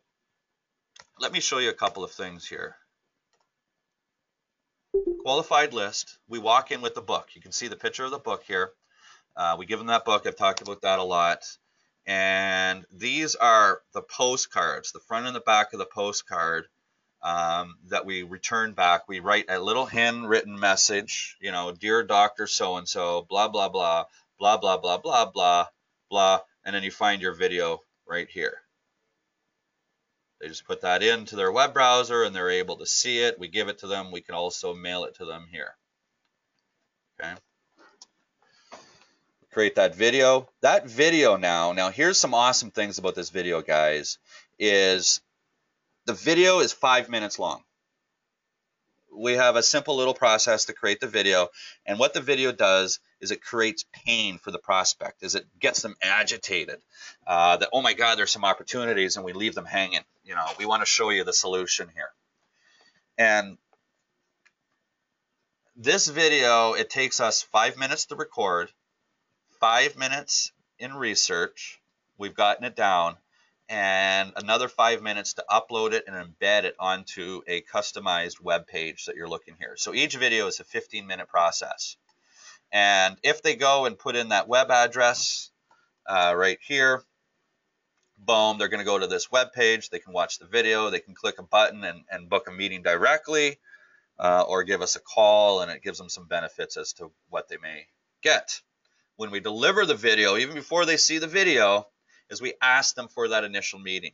let me show you a couple of things here. Qualified list. We walk in with the book. You can see the picture of the book here. We give them that book. I've talked about that a lot. And these are the postcards, the front and the back of the postcard that we return back. We write a little handwritten message, you know, dear Dr. So-and-so, blah, blah, blah, blah, blah, blah, blah, blah, blah. And then you find your video right here. They just put that into their web browser and they're able to see it. We give it to them. We can also mail it to them here. Okay. Create that video. That video now here's some awesome things about this video, guys, is the video is 5 minutes long. We have a simple little process to create the video, and what the video does is it creates pain for the prospect, is it gets them agitated, that, oh my God, there's some opportunities, and we leave them hanging. You know, we want to show you the solution here. And this video, it takes us 5 minutes to record, 5 minutes in research, we've gotten it down, and another 5 minutes to upload it and embed it onto a customized web page that you're looking here. So each video is a 15-minute process. And if they go and put in that web address right here, boom, they're going to go to this web page. They can watch the video. They can click a button and book a meeting directly or give us a call, and it gives them some benefits as to what they may get. When we deliver the video, even before they see the video, is we ask them for that initial meeting.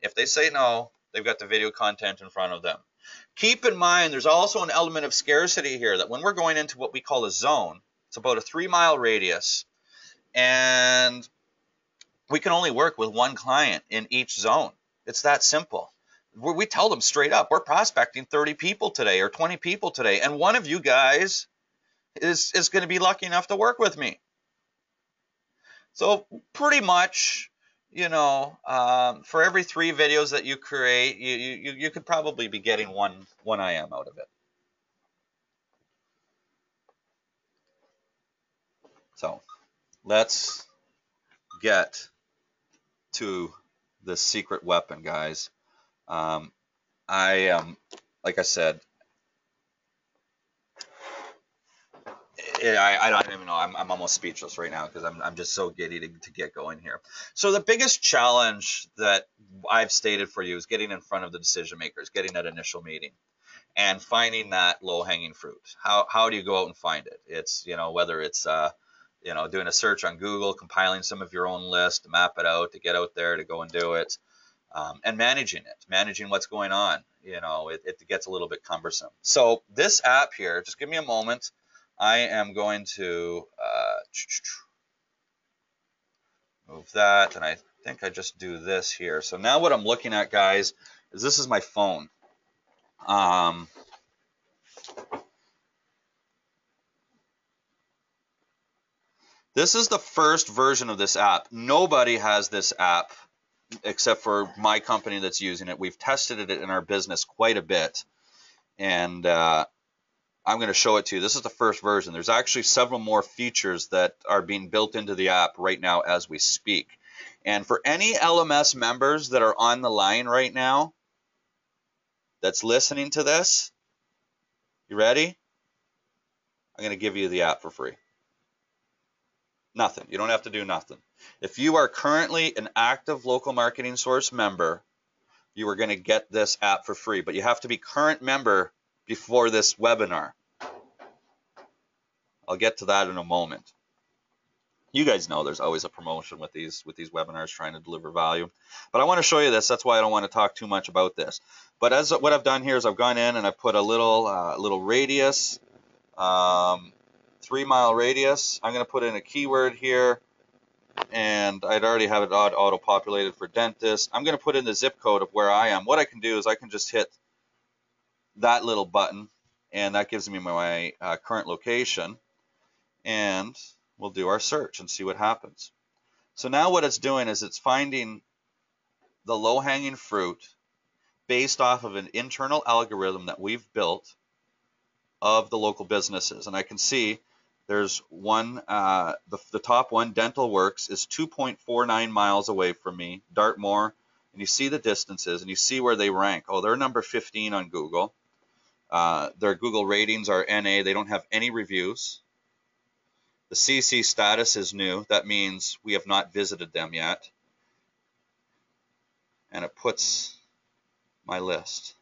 If they say no, they've got the video content in front of them. Keep in mind, there's also an element of scarcity here, that when we're going into what we call a zone, it's about a 3-mile radius, and we can only work with 1 client in each zone. It's that simple. We tell them straight up, we're prospecting 30 people today or 20 people today, and one of you guys is going to be lucky enough to work with me. So pretty much, you know, for every 3 videos that you create, you could probably be getting one IM out of it. So let's get to the secret weapon, guys. I am, like I said, I don't even know. I'm almost speechless right now because I'm just so giddy to get going here. So the biggest challenge that I've stated for you is getting in front of the decision makers, getting that initial meeting, and finding that low-hanging fruit. How do you go out and find it? It's, you know, whether it's you know, doing a search on Google, compiling some of your own list, to map it out, to get out there, to go and do it, and managing what's going on. You know, it gets a little bit cumbersome. So this app here, just give me a moment. I am going to move that, and I I think I just do this here. So now what I'm looking at, guys, is this is my phone. This is the first version of this app. Nobody has this app except for my company that's using it. We've tested it in our business quite a bit, and I'm going to show it to you. This is the first version. There's actually several more features that are being built into the app right now as we speak. And for any LMS members that are on the line right now that's listening to this, you ready? I'm going to give you the app for free. Nothing. You don't have to do nothing. If you are currently an active Local Marketing Source member, you are going to get this app for free. But you have to be current member before this webinar. I'll get to that in a moment. You guys know there's always a promotion with these webinars trying to deliver value. But I want to show you this. That's why I don't want to talk too much about this. But as what I've done here is I've gone in and I've put a little radius, 3-mile radius. I'm going to put in a keyword here, and I'd already have it auto-populated for dentist. I'm going to put in the zip code of where I am. What I can do is I can just hit that little button, and that gives me my current location, and we'll do our search and see what happens. So now what it's doing is it's finding the low-hanging fruit based off of an internal algorithm that we've built of the local businesses. And I can see there's one, the top one, Dental Works, is 2.49 miles away from me, Dartmoor, and you see the distances and you see where they rank. Oh, they're number 15 on Google. Their Google ratings are NA. They don't have any reviews. The CC status is new. That means we have not visited them yet. And it puts my list.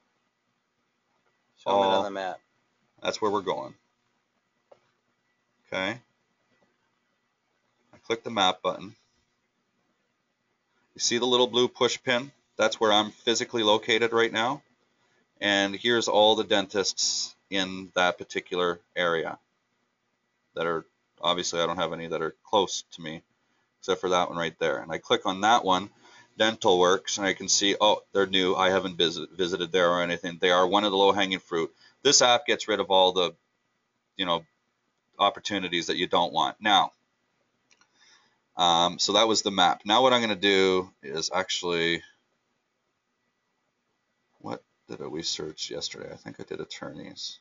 Show it on the map. That's where we're going. Okay. I click the map button. You see the little blue push pin? That's where I'm physically located right now. And here's all the dentists in that particular area that are, obviously I don't have any that are close to me, except for that one right there. And I click on that one, Dental Works, and I can see, oh, they're new. I haven't visited there or anything. They are one of the low-hanging fruit. This app gets rid of all the, opportunities that you don't want. Now, so that was the map. Now what I'm going to do is actually, what did we search yesterday? I think I did attorneys.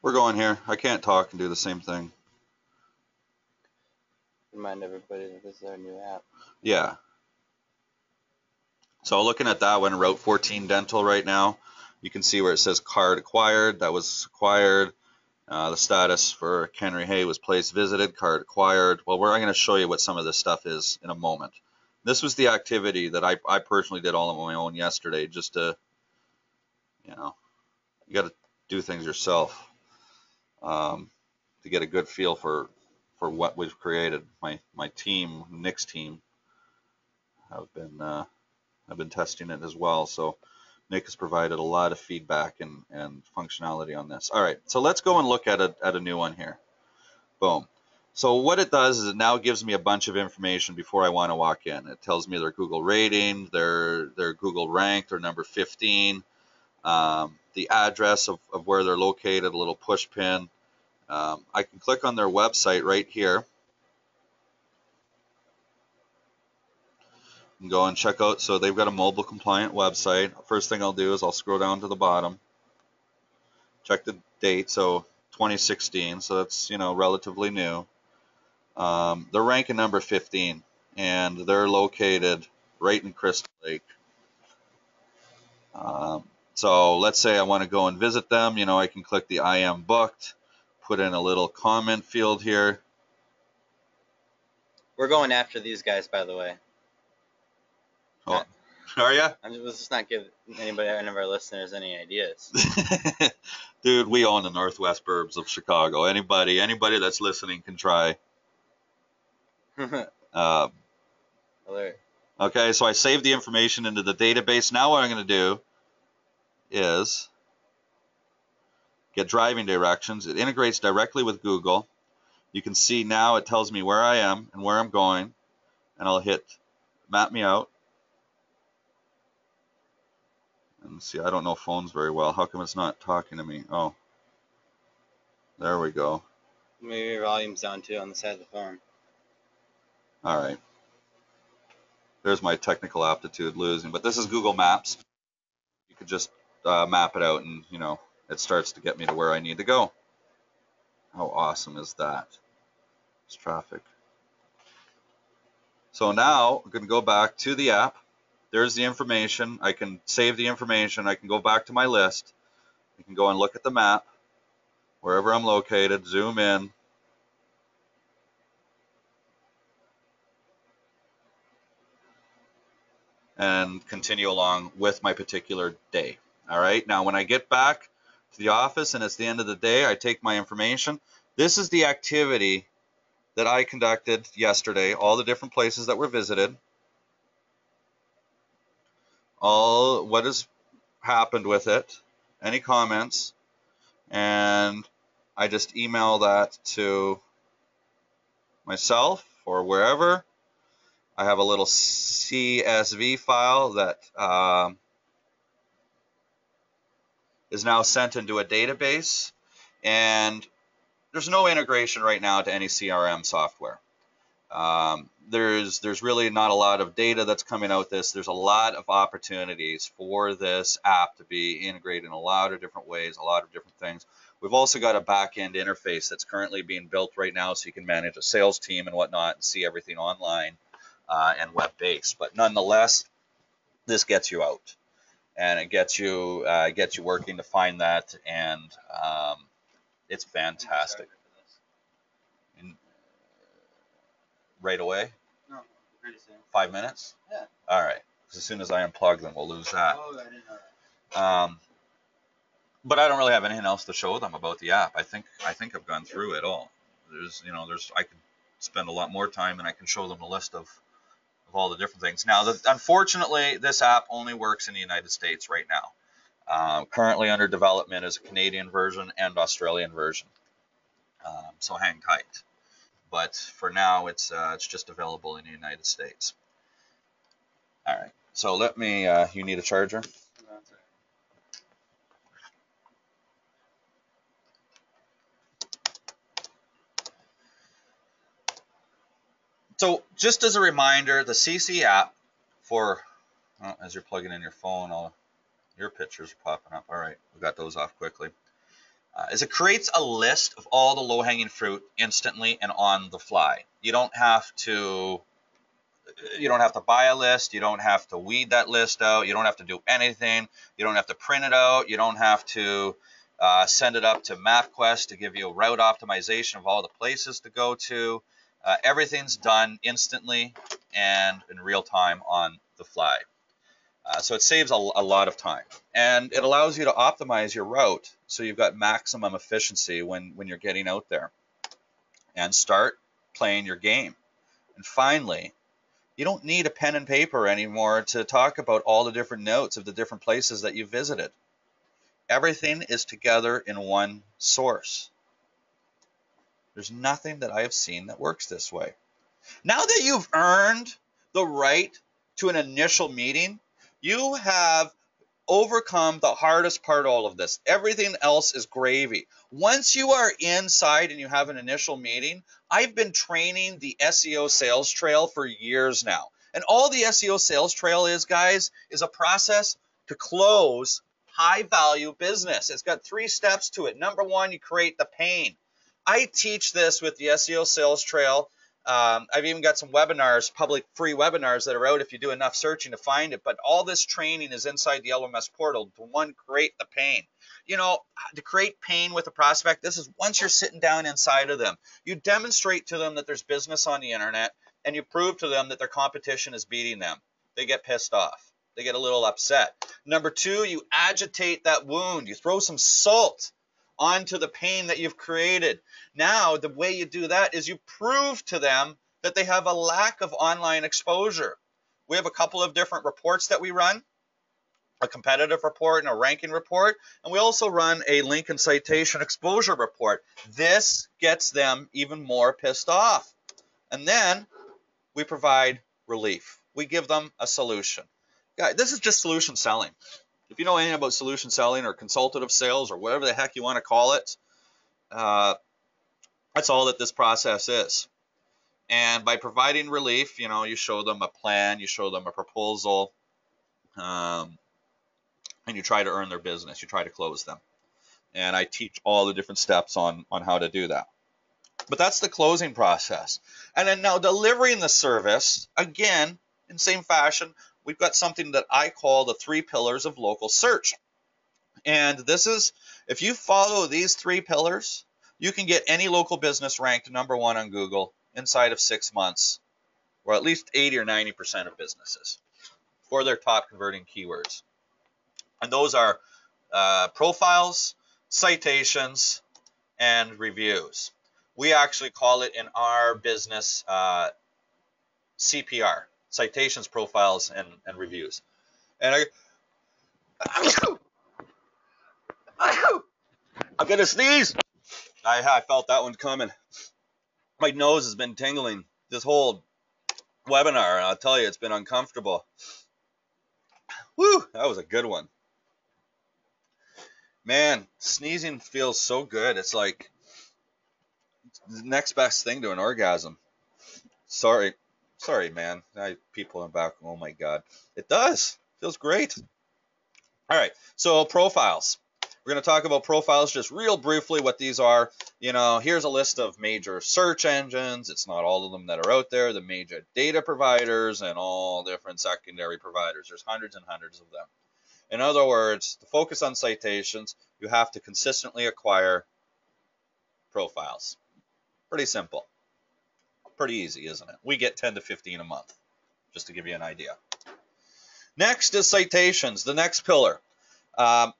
We're going here. I can't talk and do the same thing. Remind everybody that this is our new app. Yeah. So looking at that one, Route 14 Dental right now, you can see where it says card acquired. That was acquired. The status for Henry Hay was place visited, card acquired. Well, I'm going to show you what some of this stuff is in a moment. This was the activity that I personally did all on my own yesterday, just to, you got to do things yourself to get a good feel for what we've created. My team, Nick's team, have been testing it as well. So Nick has provided a lot of feedback and functionality on this. All right, so let's go and look at a new one here. Boom. So what it does is it now gives me a bunch of information before I want to walk in. It tells me their Google rating, their Google rank, their number 15, the address of where they're located, a little push pin. I can click on their website right here and go and check out. So they've got a mobile compliant website. First thing I'll do is I'll scroll down to the bottom, check the date, so 2016, so that's relatively new. They're ranking number 15, and they're located right in Crystal Lake. So let's say I want to go and visit them. I can click the I am booked, put in a little comment field here. We're going after these guys, by the way. Oh, Are you? Let's just not give any of our listeners any ideas. Dude, we own the northwest burbs of Chicago. Anybody that's listening can try. Okay, so I saved the information into the database. Now what I'm going to do is get driving directions. It integrates directly with Google. You can see now it tells me where I am and where I'm going, and I'll hit map me out. And see, I don't know phones very well. How come it's not talking to me? Oh, there we go. Maybe your volume's down too on the side of the phone. All right. There's my technical aptitude losing, but this is Google Maps. You could just map it out, and you know it starts to get me to where I need to go. How awesome is that? It's traffic. So now I'm going to go back to the app. There's the information. I can save the information. I can go back to my list. I can go and look at the map wherever I'm located, zoom in. And continue along with my particular day. All right, now when I get back to the office and it's the end of the day, I take my information. This is the activity that I conducted yesterday, all the different places that were visited, all what has happened with it, any comments, and I just email that to myself or wherever. I have a little CSV file that is now sent into a database, and there's no integration right now to any CRM software. There's really not a lot of data that's coming out this. There's a lot of opportunities for this app to be integrated in a lot of different ways, a lot of different things. We've also got a back-end interface that's currently being built right now, so you can manage a sales team and whatnot and see everything online and web-based. But nonetheless, this gets you out, and it gets you working to find that, and it's fantastic. Right away? No, pretty soon. 5 minutes? Yeah. All right. As soon as I unplug them, we'll lose that. Oh, I didn't know that. But I don't really have anything else to show them about the app. I think I've gone through it all. I could spend a lot more time, and I can show them a list of all the different things. Now, unfortunately, this app only works in the United States right now. Currently under development is a Canadian version and Australian version. So hang tight. But for now, it's just available in the United States. All right. So let me. You need a charger? That's right. So just as a reminder, the CC app for as you're plugging in your phone, your pictures are popping up. All right, we got those off quickly. Is it creates a list of all the low-hanging fruit instantly and on the fly. You don't have to buy a list. You don't have to weed that list out. You don't have to do anything. You don't have to print it out. You don't have to send it up to MapQuest to give you a route optimization of all the places to go to. Everything's done instantly and in real time on the fly. So it saves a lot of time, and it allows you to optimize your route so you've got maximum efficiency when you're getting out there, and start playing your game. And finally, you don't need a pen and paper anymore to talk about all the different notes of the different places that you visited. Everything is together in one source. There's nothing that I have seen that works this way. Now that you've earned the right to an initial meeting, you have overcome the hardest part of all of this. Everything else is gravy. Once you are inside and you have an initial meeting, I've been training the SEO sales trail for years now. And all the SEO sales trail is, guys, is a process to close high-value business. It's got 3 steps to it. Number 1, you create the pain. I teach this with the SEO sales trail. I've even got some webinars, public free webinars that are out if you do enough searching to find it. But all this training is inside the LMS portal to create the pain. You know, to create pain with a prospect, this is once you're sitting down inside of them, you demonstrate to them that there's business on the internet, and you prove to them that their competition is beating them. They get pissed off. They get a little upset. Number two, you agitate that wound. You throw some salt onto the pain that you've created. Now, the way you do that is you prove to them that they have a lack of online exposure. We have a couple of different reports that we run, a competitive report and a ranking report, and we also run a link and citation exposure report. This gets them even more pissed off. And then we provide relief. We give them a solution. Guys, this is just solution selling. If you know anything about solution selling or consultative sales or whatever the heck you want to call it, that's all that this process is. And by providing relief, you know, you show them a plan, you show them a proposal, and you try to earn their business. You try to close them. And I teach all the different steps on how to do that. But that's the closing process. And then now delivering the service, again, in the same fashion, we've got something that I call the 3 pillars of local search. And this is, if you follow these 3 pillars, you can get any local business ranked #1 on Google inside of 6 months, or at least 80 or 90% of businesses for their top converting keywords. And those are profiles, citations, and reviews. We actually call it in our business CPR, citations, profiles, and reviews. And I'm going to sneeze. I felt that one coming. My nose has been tingling this whole webinar, and I'll tell you, it's been uncomfortable. Whew, that was a good one. Man, sneezing feels so good. It's like the next best thing to an orgasm. Sorry, man. People in the back, oh my God. It does. Feels great. All right, so profiles. We're going to talk about profiles just real briefly, what these are. You know, here's a list of major search engines. It's not all of them that are out there. The major data providers and all different secondary providers. There's hundreds and hundreds of them. In other words, to focus on citations, you have to consistently acquire profiles. Pretty simple. Pretty easy, isn't it? We get 10 to 15 a month, just to give you an idea. Next is citations, the next pillar. I've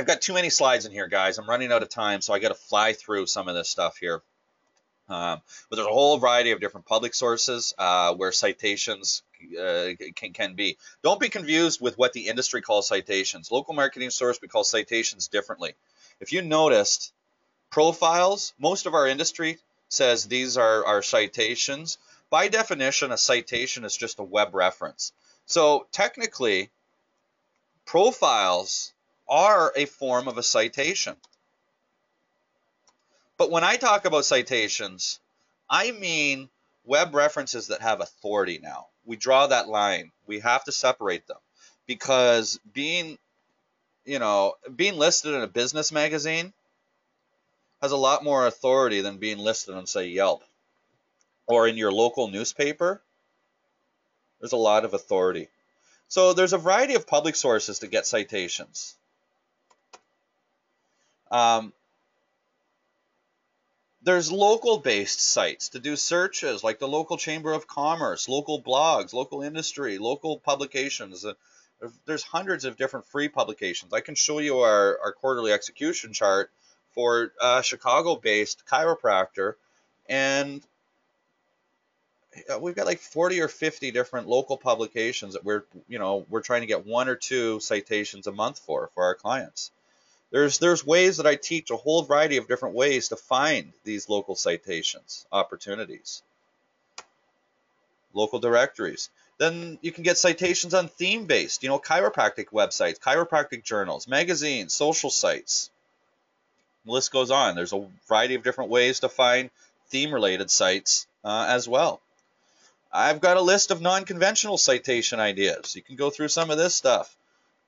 got too many slides in here, guys. I'm running out of time, so I got to fly through some of this stuff here. But there's a whole variety of different public sources where citations can be. Don't be confused with what the industry calls citations. Local marketing source, we call citations differently. If you noticed, profiles, most of our industry says these are our citations. By definition, a citation is just a web reference. So technically, profiles are a form of a citation. But when I talk about citations, I mean web references that have authority now. We draw that line. We have to separate them because being listed in a business magazine has a lot more authority than being listed on, say, Yelp. Or in your local newspaper, there's a lot of authority. So there's a variety of public sources to get citations. There's local-based sites to do searches, like the local Chamber of Commerce, local blogs, local industry, local publications. There's hundreds of different free publications. I can show you our quarterly execution chart for a Chicago-based chiropractor, and we've got like 40 or 50 different local publications that we're trying to get 1 or 2 citations a month for our clients. There's ways that I teach a whole variety of different ways to find these local citations, opportunities, local directories. Then you can get citations on theme-based, chiropractic websites, chiropractic journals, magazines, social sites. The list goes on. There's a variety of different ways to find theme-related sites as well. I've got a list of non-conventional citation ideas. You can go through some of this stuff.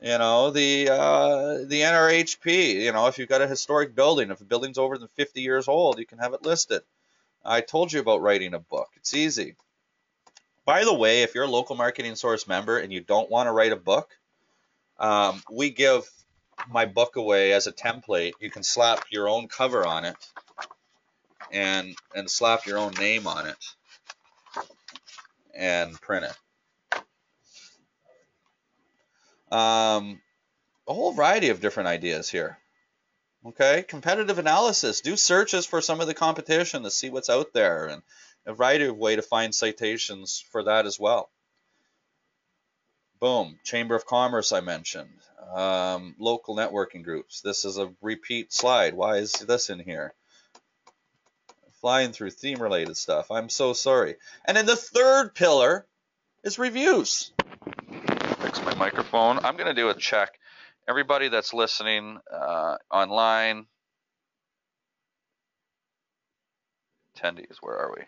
The NRHP, if you've got a historic building, if the building's over than 50 years old, you can have it listed. I told you about writing a book. It's easy. By the way, if you're a local marketing source member and you don't want to write a book, we give my book away as a template. You can slap your own cover on it and slap your own name on it and print it. A whole variety of different ideas here. Okay, competitive analysis. Do searches for some of the competition to see what's out there, and a variety of way to find citations for that as well. Boom, Chamber of Commerce I mentioned. Local networking groups. This is a repeat slide. Why is this in here? Flying through theme-related stuff. I'm so sorry. And then the third pillar is reviews. Fix my microphone. I'm going to do a check. Everybody that's listening online, attendees, where are we?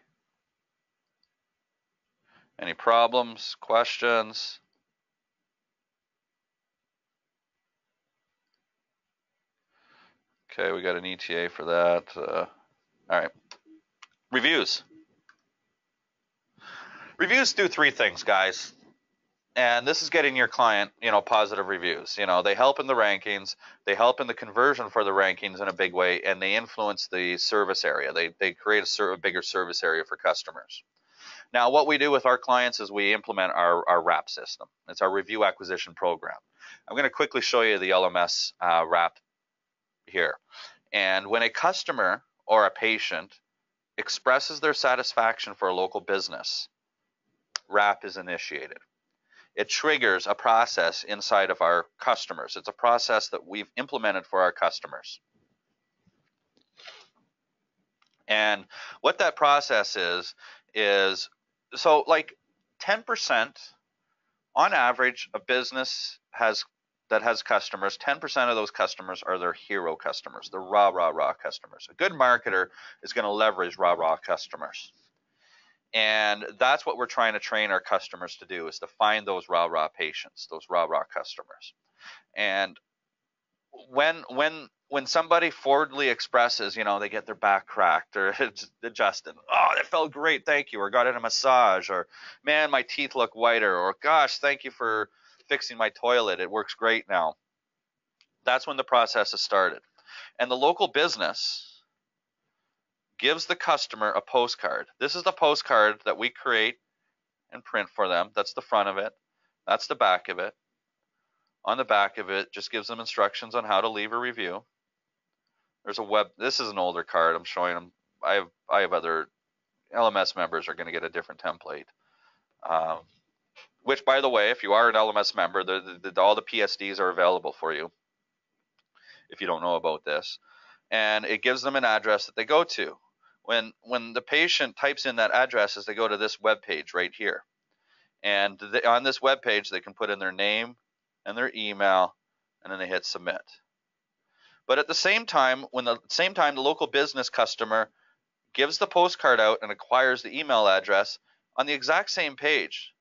Any problems, questions? Okay, we got an ETA for that. All right. Reviews. Reviews do three things, guys. And this is getting your client, positive reviews. They help in the rankings, they help in the conversion for the rankings in a big way, and they influence the service area. They create a bigger service area for customers. Now, what we do with our clients is we implement our RAP system. It's our review acquisition program. I'm going to quickly show you the LMS RAP here. And when a customer or a patient expresses their satisfaction for a local business, RAP is initiated. It triggers a process inside of our customers. It's a process that we've implemented for our customers. And what that process is so like 10% on average a business that has customers, 10% of those customers are their hero customers, the raw customers. A good marketer is going to leverage raw customers. And that's what we're trying to train our customers to do, is to find those raw patients, those raw customers. And when somebody forwardly expresses, they get their back cracked or adjusted. Oh, that felt great, thank you. Or got in a massage. Or, man, my teeth look whiter. Or, gosh, thank you for fixing my toilet. It works great now. That's when the process is started. And the local business gives the customer a postcard. This is the postcard that we create and print for them. That's the front of it. That's the back of it. On the back of it, just gives them instructions on how to leave a review. There's a this is an older card. I'm showing them. I have other LMS members are going to get a different template. Which, by the way, if you are an LMS member, all the PSDs are available for you if you don't know about this. And it gives them an address that they go to. When the patient types in that address, they go to this web page right here. And on this web page, they can put in their name and their email, and then they hit submit. But at the same time, the local business customer gives the postcard out and acquires the email address, on the exact same page,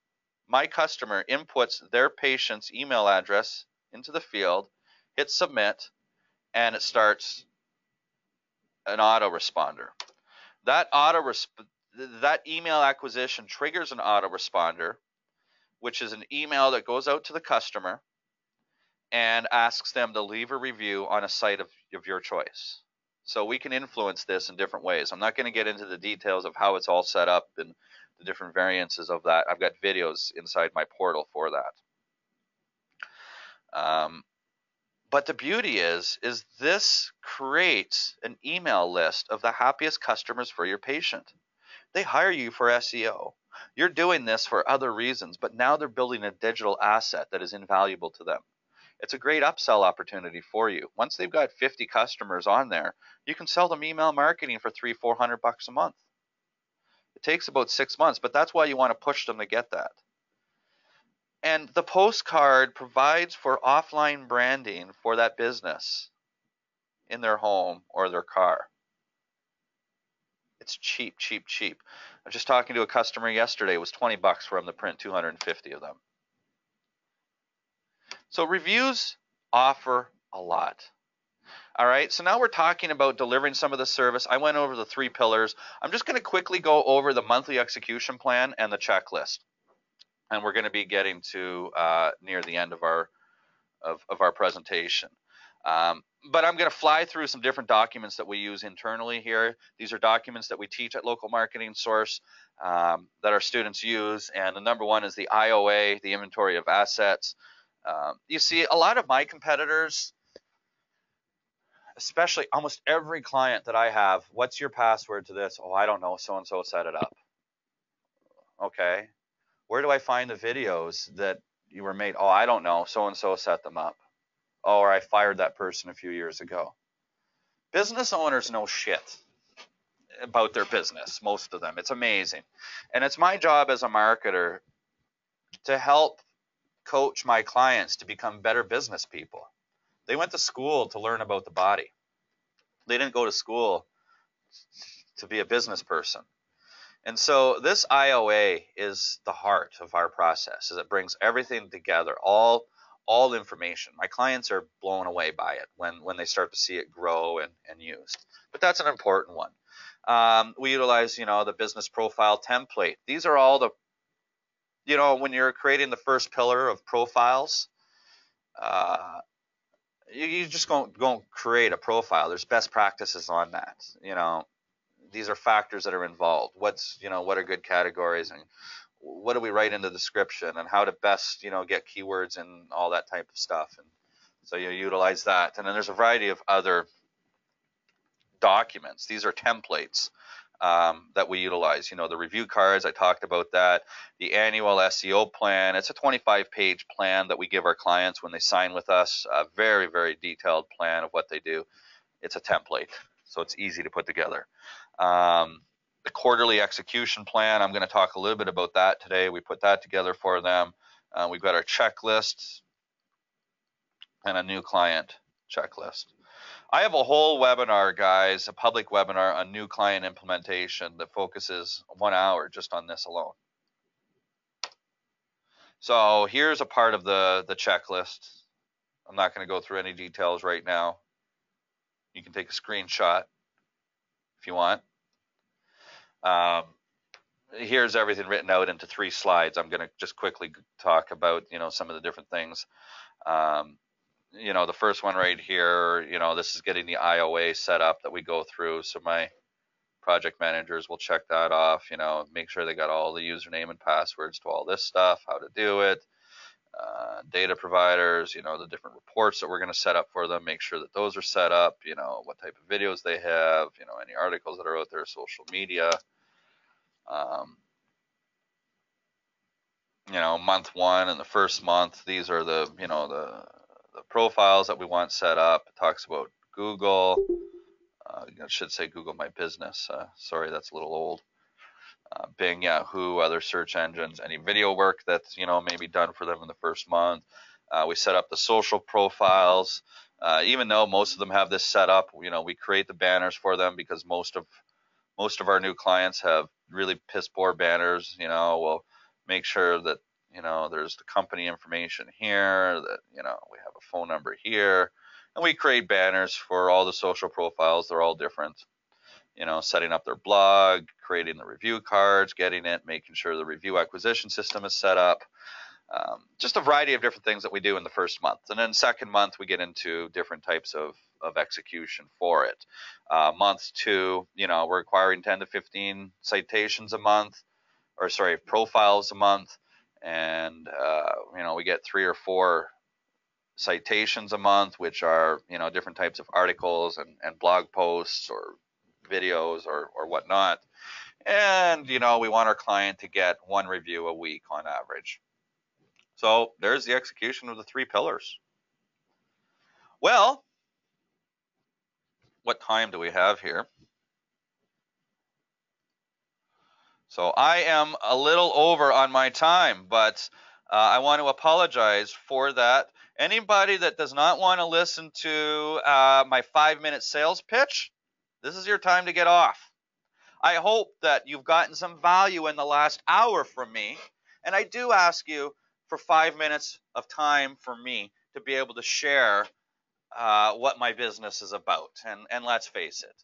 my customer inputs their patient's email address into the field, hits submit, and it starts an autoresponder. That email acquisition triggers an autoresponder, which is an email that goes out to the customer and asks them to leave a review on a site of your choice. So we can influence this in different ways. I'm not going to get into the details of how it's all set up and the different variances of that. I've got videos inside my portal for that. But the beauty is this creates an email list of the happiest customers for your patient. They hire you for SEO. You're doing this for other reasons, but now they're building a digital asset that is invaluable to them. It's a great upsell opportunity for you. Once they've got 50 customers on there, you can sell them email marketing for $300-400 a month. It takes about 6 months, but that's why you want to push them to get that. And the postcard provides for offline branding for that business in their home or their car. It's cheap. I was just talking to a customer yesterday. It was $20 for them to print 250 of them. So reviews offer a lot. All right, so now we're talking about delivering some of the service. I went over the 3 pillars. I'm just going to quickly go over the monthly execution plan and the checklist. And we're going to be getting to near the end of our presentation. But I'm going to fly through some different documents that we use internally here. These are documents that we teach at Local Marketing Source that our students use. And the number one is the IOA, the Inventory of Assets. You see, a lot of my competitors, especially almost every client that I have, what's your password to this? Oh, I don't know. So and so set it up. Okay. Where do I find the videos that you were made? Oh, I don't know. So and so set them up. Oh, or I fired that person a few years ago. Business owners know shit about their business, most of them. It's amazing. And it's my job as a marketer to help coach my clients to become better business people. They went to school to learn about the body. They didn't go to school to be a business person. And so this IOA is the heart of our process, as it brings everything together, all information. My clients are blown away by it when they start to see it grow and used. But that's an important one. We utilize, the business profile template. These are all the, when you're creating the first pillar of profiles, you just go create a profile. There's best practices on that. These are factors that are involved. What are good categories, and what do we write in the description, and how to best, get keywords and all that type of stuff. And so you utilize that. And then there's a variety of other documents. These are templates that we utilize. The review cards, I talked about that. The annual SEO plan, it's a 25-page plan that we give our clients when they sign with us. A very, very detailed plan of what they do. It's a template, so it's easy to put together. The quarterly execution plan, I'm going to talk a little bit about that today. We put that together for them. We've got our checklist and a new client checklist. I have a whole webinar, guys, a public webinar on new client implementation that focuses 1 hour just on this alone. So here's a part of the checklist. I'm not going to go through any details right now. You can take a screenshot if you want. Here's everything written out into 3 slides. I'm going to just quickly talk about, some of the different things. The first one right here, this is getting the IOA set up that we go through. So my project managers will check that off, make sure they got all the username and passwords to all this stuff, how to do it. Data providers, the different reports that we're going to set up for them, make sure that those are set up, what type of videos they have, any articles that are out there, social media. Month 1 and the first month, these are the, the profiles that we want set up. It talks about Google. I should say Google My Business. Sorry, that's a little old. Bing, Yahoo, other search engines, any video work that's, maybe done for them in the first month. We set up the social profiles. Even though most of them have this set up, we create the banners for them because most of our new clients have really piss poor banners. We'll make sure that, there's the company information here, that, we have a phone number here, and we create banners for all the social profiles. They're all different. Setting up their blog, creating the review cards, getting it, making sure the review acquisition system is set up. Just a variety of different things that we do in the first month. And then second month, we get into different types of execution for it. Month 2, we're acquiring 10 to 15 citations a month, profiles a month. And, we get 3 or 4 citations a month, which are, different types of articles and blog posts or videos or whatnot. And, we want our client to get 1 review a week on average. So there's the execution of the 3 pillars. Well, what time do we have here? So I am a little over on my time, but I want to apologize for that. Anybody that does not want to listen to my 5-minute sales pitch, this is your time to get off. I hope that you've gotten some value in the last hour from me, and I do ask you for 5 minutes of time for me to be able to share what my business is about. And let's face it,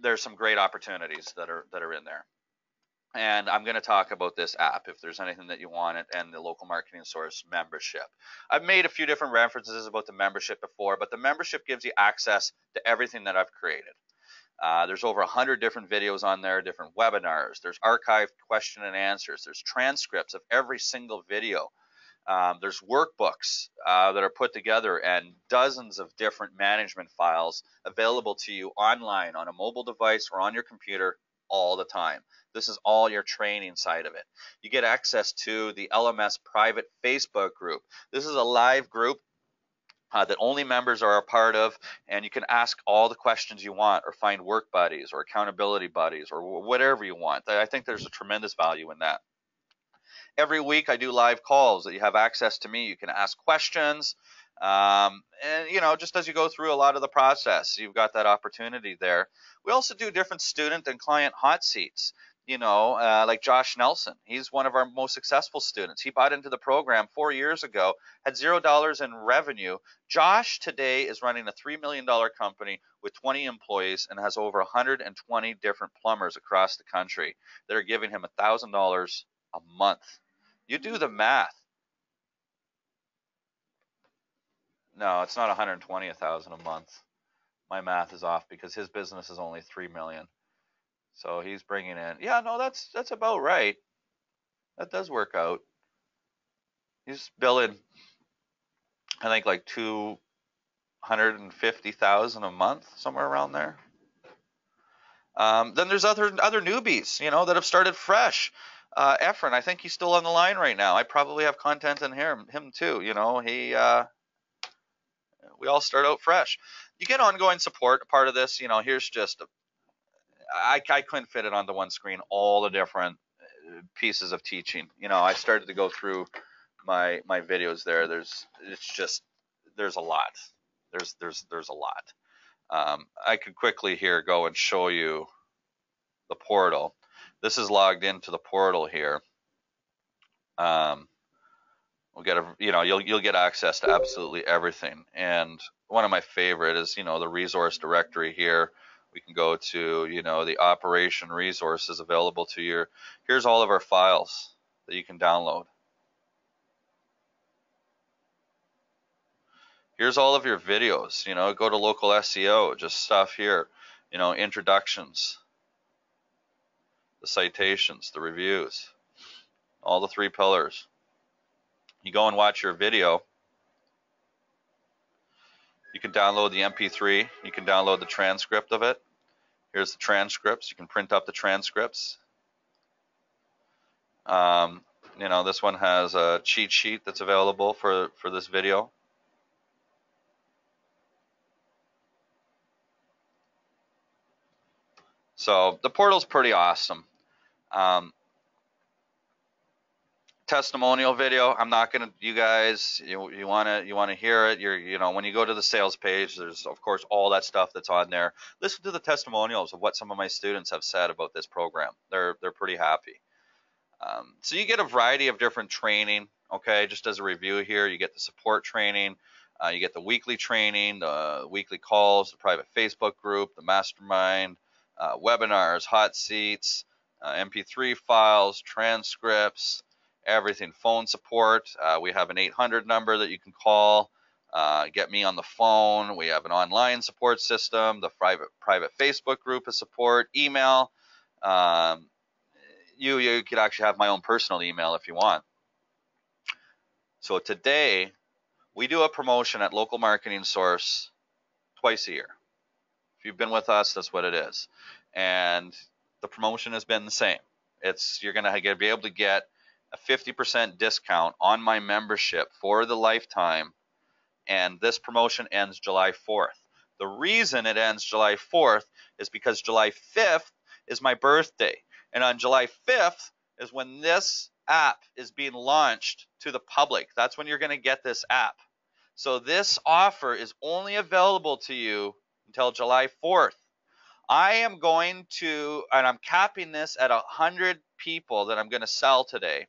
there's some great opportunities that are in there. And I'm going to talk about this app, if there's anything that you want it, and the local marketing source membership. I've made a few different references about the membership before, but the membership gives you access to everything that I've created. There's over 100 different videos on there, different webinars. There's archived question and answers. There's transcripts of every single video. There's workbooks that are put together and dozens of different management files available to you online on a mobile device or on your computer all the time. This is all your training side of it. You get access to the LMS private Facebook group. This is a live group that only members are a part of, and you can ask all the questions you want or find work buddies or accountability buddies or whatever you want. I think there's a tremendous value in that. Every week I do live calls that you have access to me. You can ask questions. And, you know, just as you go through a lot of the process, you've got that opportunity there. We also do different student and client hot seats. You know, like Josh Nelson, he's one of our most successful students. He bought into the program 4 years ago, had $0 in revenue. Josh today is running a $3 million company with 20 employees and has over 120 different plumbers across the country that are giving him $1,000 a month. You do the math. No, it's not 120,000 a month. My math is off because his business is only 3 million. So he's bringing in, yeah, no, that's about right. That does work out. He's billing, I think, like 250,000 a month, somewhere around there. Then there's other newbies, you know, that have started fresh. Efren, I think he's still on the line right now. I probably have content in him too. You know, we all start out fresh. You get ongoing support. Part of this, you know, here's just I couldn't fit it onto one screen, all the different pieces of teaching. You know, I started to go through my videos there. There's a lot. There's a lot. I could quickly here go and show you the portal. This is logged into the portal here. We'll get you'll get access to absolutely everything. And one of my favorite is, you know, the resource directory here. We can go to, you know, the operation resources available to you. Here's all of our files that you can download. Here's all of your videos, you know, go to local SEO, just stuff here, you know, introductions, the citations, the reviews, all the 3 pillars. You go and watch your video. You can download the MP3. You can download the transcript of it. Here's the transcripts. You can print up the transcripts. You know, this one has a cheat sheet that's available for this video. So the portal's pretty awesome. Testimonial video. I'm not gonna. You guys, you wanna hear it. You know, when you go to the sales page, there's of course all that stuff that's on there. Listen to the testimonials of what some of my students have said about this program. They're pretty happy. So you get a variety of different training. Okay, just as a review here, you get the support training. You get the weekly training, the weekly calls, the private Facebook group, the mastermind, webinars, hot seats, MP3 files, transcripts, everything, phone support. We have an 800 number that you can call, get me on the phone. We have an online support system, the private Facebook group of support, email. You could actually have my own personal email if you want. So today, we do a promotion at Local Marketing Source twice a year. If you've been with us, that's what it is. And the promotion has been the same. You're going to be able to get a 50% discount on my membership for the lifetime, and this promotion ends July 4th. The reason it ends July 4th is because July 5th is my birthday, and on July 5th is when this app is being launched to the public. That's when you're going to get this app. So this offer is only available to you until July 4th. I am going to, and I'm capping this at 100 people that I'm going to sell today,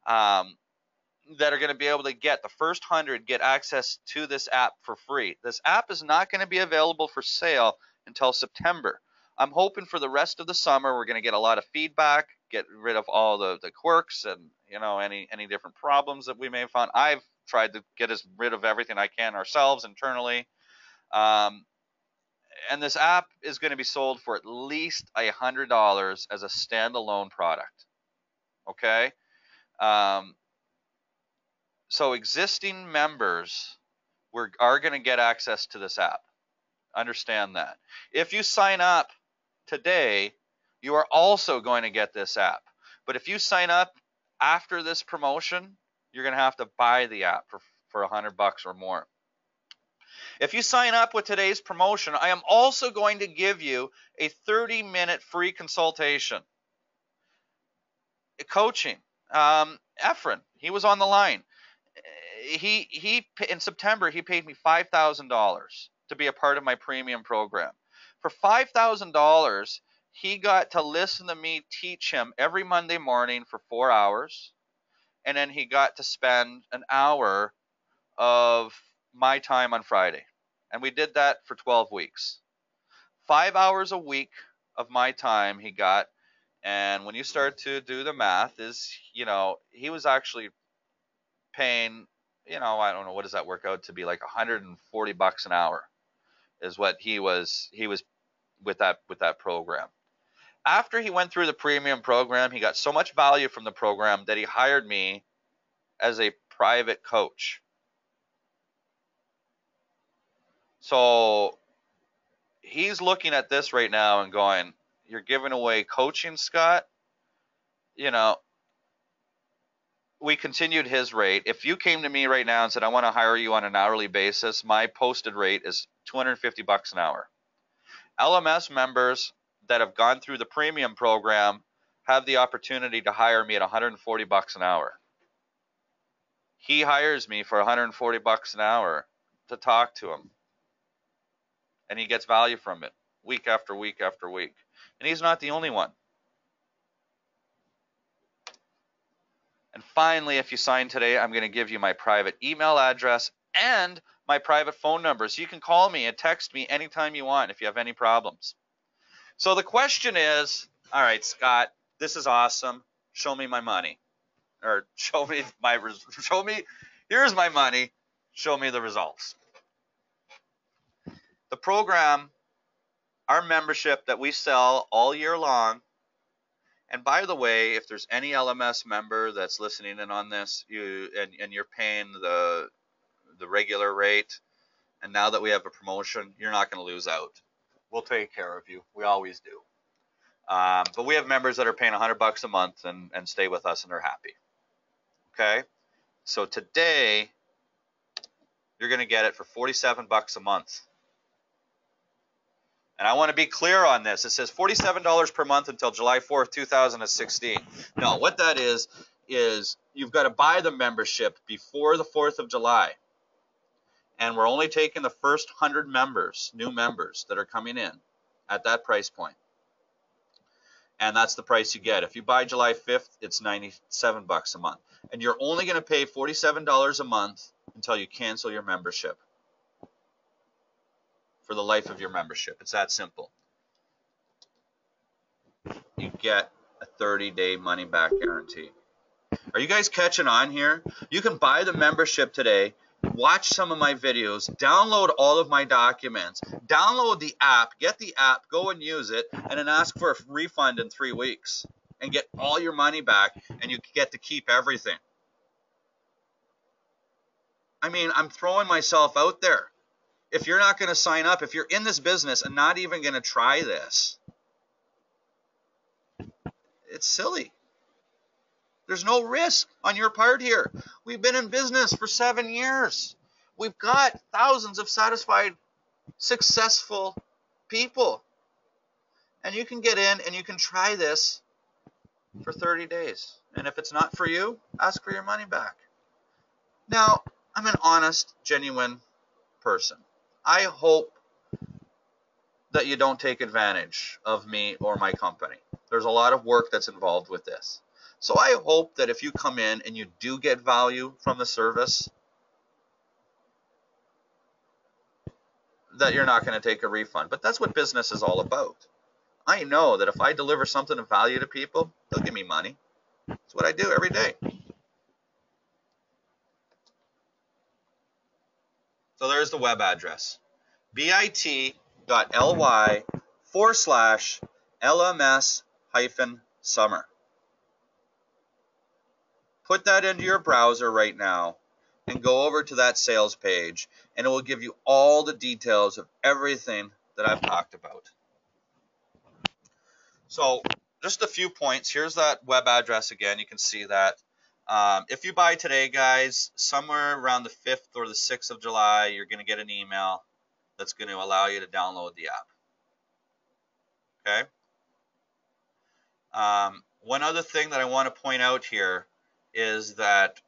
that are going to be able to get, the first 100 get access to this app for free. This app is not going to be available for sale until September. I'm hoping for the rest of the summer we're going to get a lot of feedback, get rid of all the quirks and, you know, any different problems that we may have found. I've tried to get rid of everything I can ourselves internally. And this app is going to be sold for at least $100 as a standalone product. Okay? So existing members are going to get access to this app. Understand that. If you sign up today, you are also going to get this app. But if you sign up after this promotion, you're going to have to buy the app for $100 or more. If you sign up with today's promotion, I am also going to give you a 30-minute free consultation. Coaching. Efren, he was on the line. He in September, he paid me $5,000 to be a part of my premium program. For $5,000, he got to listen to me teach him every Monday morning for 4 hours. And then he got to spend an hour of my time on Friday. And we did that for 12 weeks. 5 hours a week of my time he got. And when you start to do the math, he was actually paying, I don't know, what does that work out to be, like $140 an hour is what he was with that program. After he went through the premium program, he got so much value from the program that he hired me as a private coach. So he's looking at this right now and going, you're giving away coaching, Scott? We continued his rate. If you came to me right now and said, I want to hire you on an hourly basis, my posted rate is $250 an hour. LMS members that have gone through the premium program have the opportunity to hire me at $140 an hour. He hires me for $140 an hour to talk to him. And he gets value from it week after week after week. And he's not the only one. And finally, if you sign today, I'm going to give you my private email address and my private phone number. So you can call me and text me anytime you want if you have any problems. So the question is, all right, Scott, this is awesome. Show me my money. Or here's my money. Show me the results. The program, our membership that we sell all year long. And by the way, if there's any LMS member that's listening in on this, and you're paying the regular rate, and now that we have a promotion, you're not going to lose out. We'll take care of you. We always do. But we have members that are paying $100 a month and stay with us and they're happy. Okay? So today, you're going to get it for $47 a month. And I want to be clear on this. It says $47 per month until July 4th, 2016. No, what that is you've got to buy the membership before the 4th of July. And we're only taking the first 100 members, new members that are coming in at that price point. And that's the price you get. If you buy July 5th, it's $97 a month. And you're only going to pay $47 a month until you cancel your membership. For the life of your membership. It's that simple. You get a 30-day money-back guarantee. Are you guys catching on here? You can buy the membership today, watch some of my videos, download all of my documents, download the app, get the app, go and use it, and then ask for a refund in 3 weeks and get all your money back, and you get to keep everything. I mean, I'm throwing myself out there. If you're not going to sign up, if you're in this business and not even going to try this, it's silly. There's no risk on your part here. We've been in business for 7 years. We've got thousands of satisfied, successful people. And you can get in and you can try this for 30 days. And if it's not for you, ask for your money back. Now, I'm an honest, genuine person. I hope that you don't take advantage of me or my company. There's a lot of work that's involved with this. So I hope that if you come in and you do get value from the service, that you're not going to take a refund. But that's what business is all about. I know that if I deliver something of value to people, they'll give me money. That's what I do every day. So there's the web address. bit.ly/LMS-summer. Put that into your browser right now. and go over to that sales page, and it will give you all the details of everything that I've talked about. So just a few points. Here's that web address again. You can see that. If you buy today, guys, somewhere around the 5th or the 6th of July, you're going to get an email that's going to allow you to download the app. Okay? One other thing that I want to point out here is that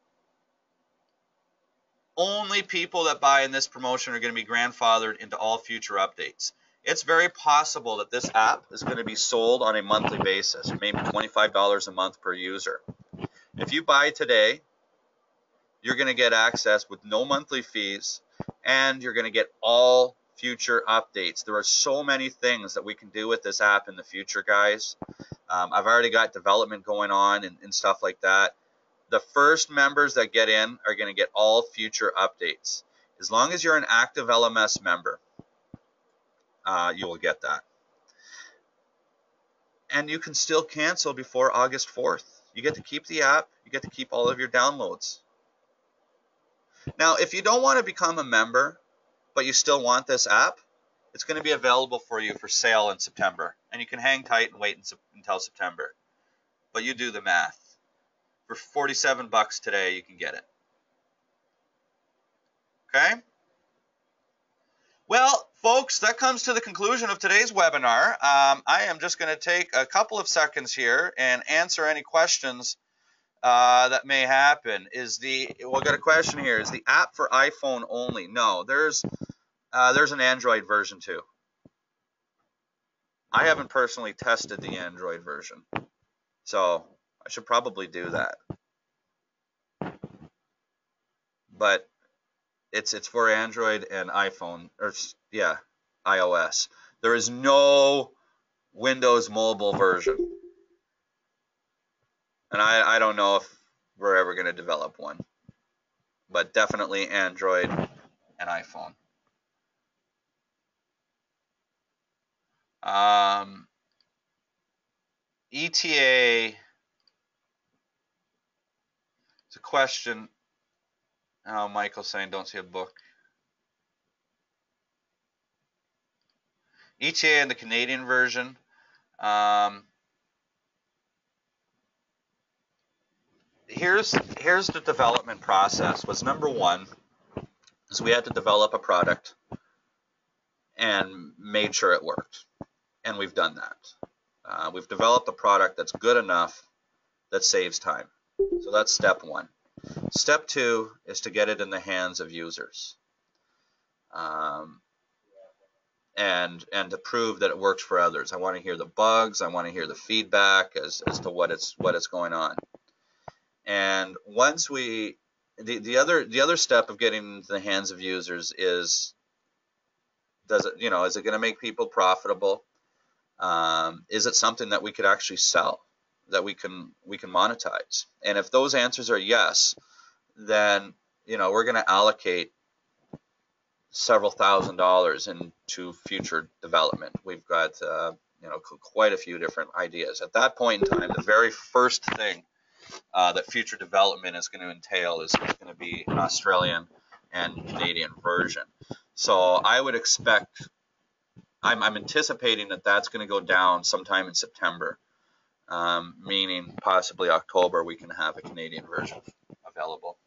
only people that buy in this promotion are going to be grandfathered into all future updates. It's very possible that this app is going to be sold on a monthly basis, maybe $25 a month per user. If you buy today, you're going to get access with no monthly fees, and you're going to get all future updates. There are so many things that we can do with this app in the future, guys. I've already got development going on and stuff like that. The first members that get in are going to get all future updates. As long as you're an active LMS member, you will get that. And you can still cancel before August 4th. You get to keep the app. You get to keep all of your downloads. Now, if you don't want to become a member, but you still want this app, it's going to be available for you for sale in September. And you can hang tight and wait until September. But you do the math. For $47 today, you can get it. Okay? Well, folks, that comes to the conclusion of today's webinar. I am just going to take a couple of seconds here and answer any questions that may happen. We've got a question here. Is the app for iPhone only? No, there's an Android version too. I haven't personally tested the Android version, so I should probably do that. But it's for Android and iPhone, or yeah, iOS. There is no Windows mobile version, and I don't know if we're ever going to develop one, but definitely Android and iPhone. ETA. It's a question. Oh, Michael's saying don't see a book. ETA and the Canadian version. Here's the development process. Was number one is we had to develop a product and made sure it worked, and we've done that. We've developed a product that's good enough that saves time. So that's step one. Step two is to get it in the hands of users, and to prove that it works for others. I want to hear the bugs. I want to hear the feedback as to what is going on. And once the other step of getting into the hands of users is, is it going to make people profitable? Is it something that we could actually sell, that we can monetize? And if those answers are yes, then we're going to allocate several $1,000s into future development. We've got quite a few different ideas. At that point in time, the very first thing that future development is going to entail is going to be an Australian and Canadian version. So I would expect, I'm anticipating that that's going to go down sometime in September, meaning possibly October we can have a Canadian version available.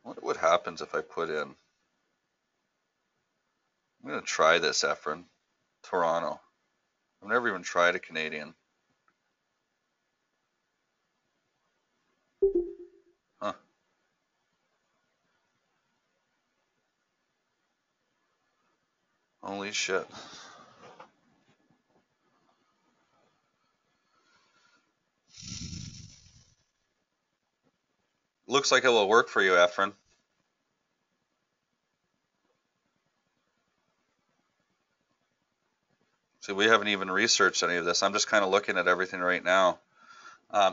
I wonder what happens if I put in, I'm going to try this, Efren, Toronto. I've never even tried a Canadian. Huh. Holy shit. Looks like it will work for you, Efren. See, we haven't even researched any of this. I'm just kind of looking at everything right now.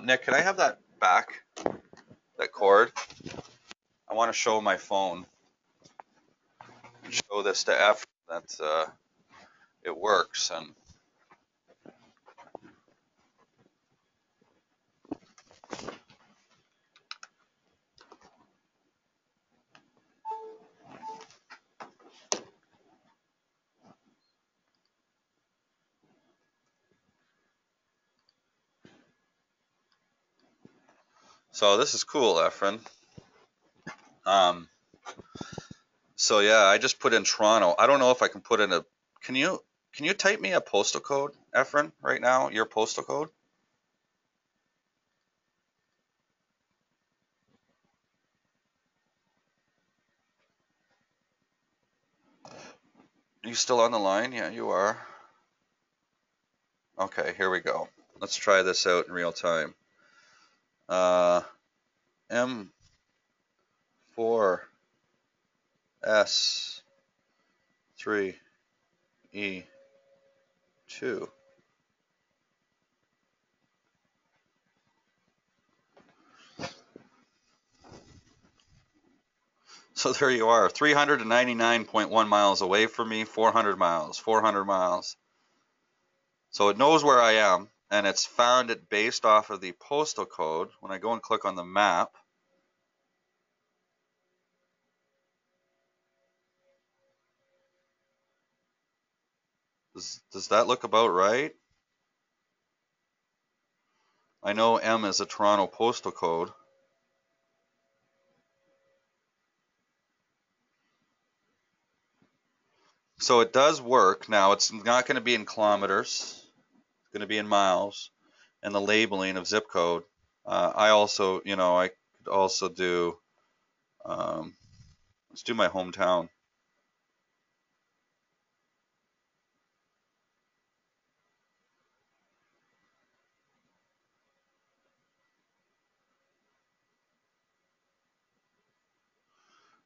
Nick, can I have that back, that cord? I want to show my phone. Show this to Efren that it works. And So this is cool, Efren. So yeah, I just put in Toronto. I don't know if I can put in a. Can you type me a postal code, Efren, right now? Your postal code? Are you still on the line? Yeah, you are. Okay, here we go. Let's try this out in real time. M4S3E2. So there you are, 399.1 miles away from me, 400 miles, 400 miles. So it knows where I am, and it's found it based off of the postal code. When I go and click on the map, does that look about right? I know M is a Toronto postal code. So it does work. Now, it's not going to be in kilometers. It's going to be in miles, and the labeling of zip code. I also, I could also do, let's do my hometown.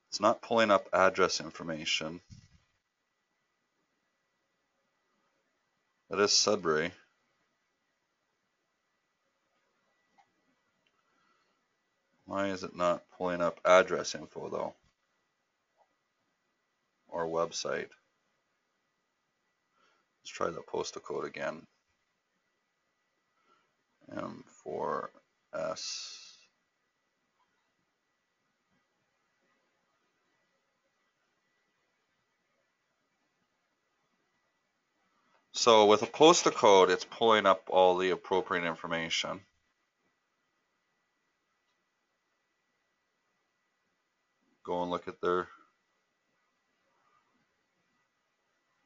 It's not pulling up address information. That is Sudbury. Why is it not pulling up address info though? Or website? Let's try the postal code again. M4S. So with a postal code, it's pulling up all the appropriate information. Go and look at their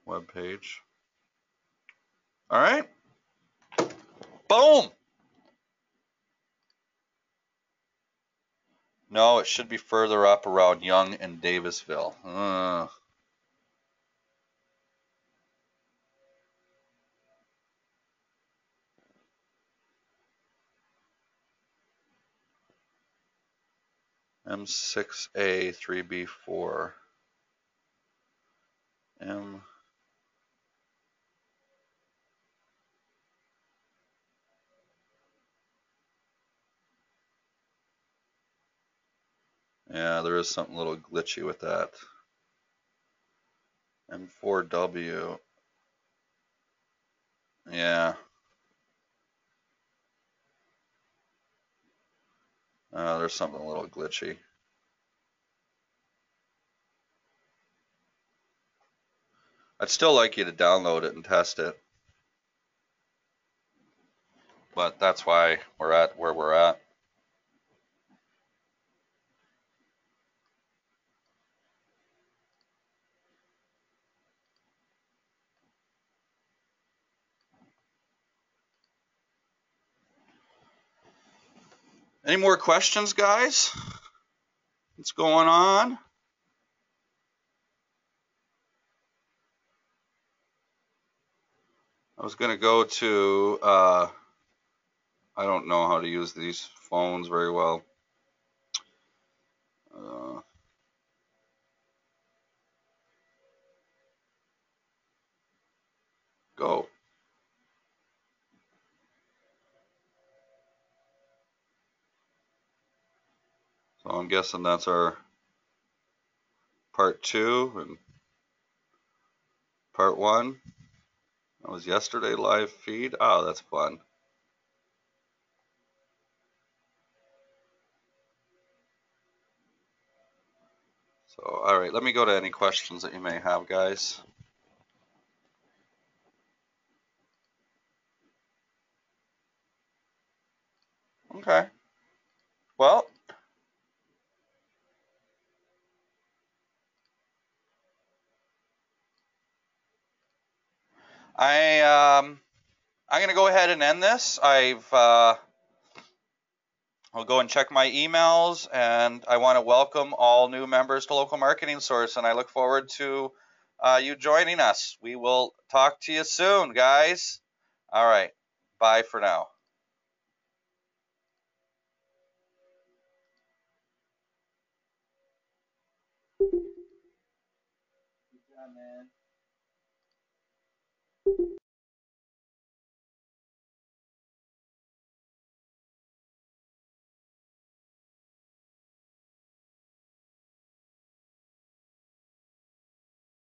webpage. All right. Boom. No, it should be further up around Young and Davisville. M6A 3B4. M. Yeah, there is something a little glitchy with that. M4W. Yeah. There's something a little glitchy. I'd still like you to download it and test it. But that's why we're at where we're at. Any more questions, guys? What's going on? I was going to go to, I don't know how to use these phones very well. Go. So I'm guessing that's our part 2 and part 1. That was yesterday live feed. Oh, that's fun. So, all right, let me go to any questions that you may have, guys. Okay. Well, I'm going to go ahead and end this. I'll go and check my emails, and I want to welcome all new members to Local Marketing Source, and I look forward to you joining us. We will talk to you soon, guys. All right. Bye for now.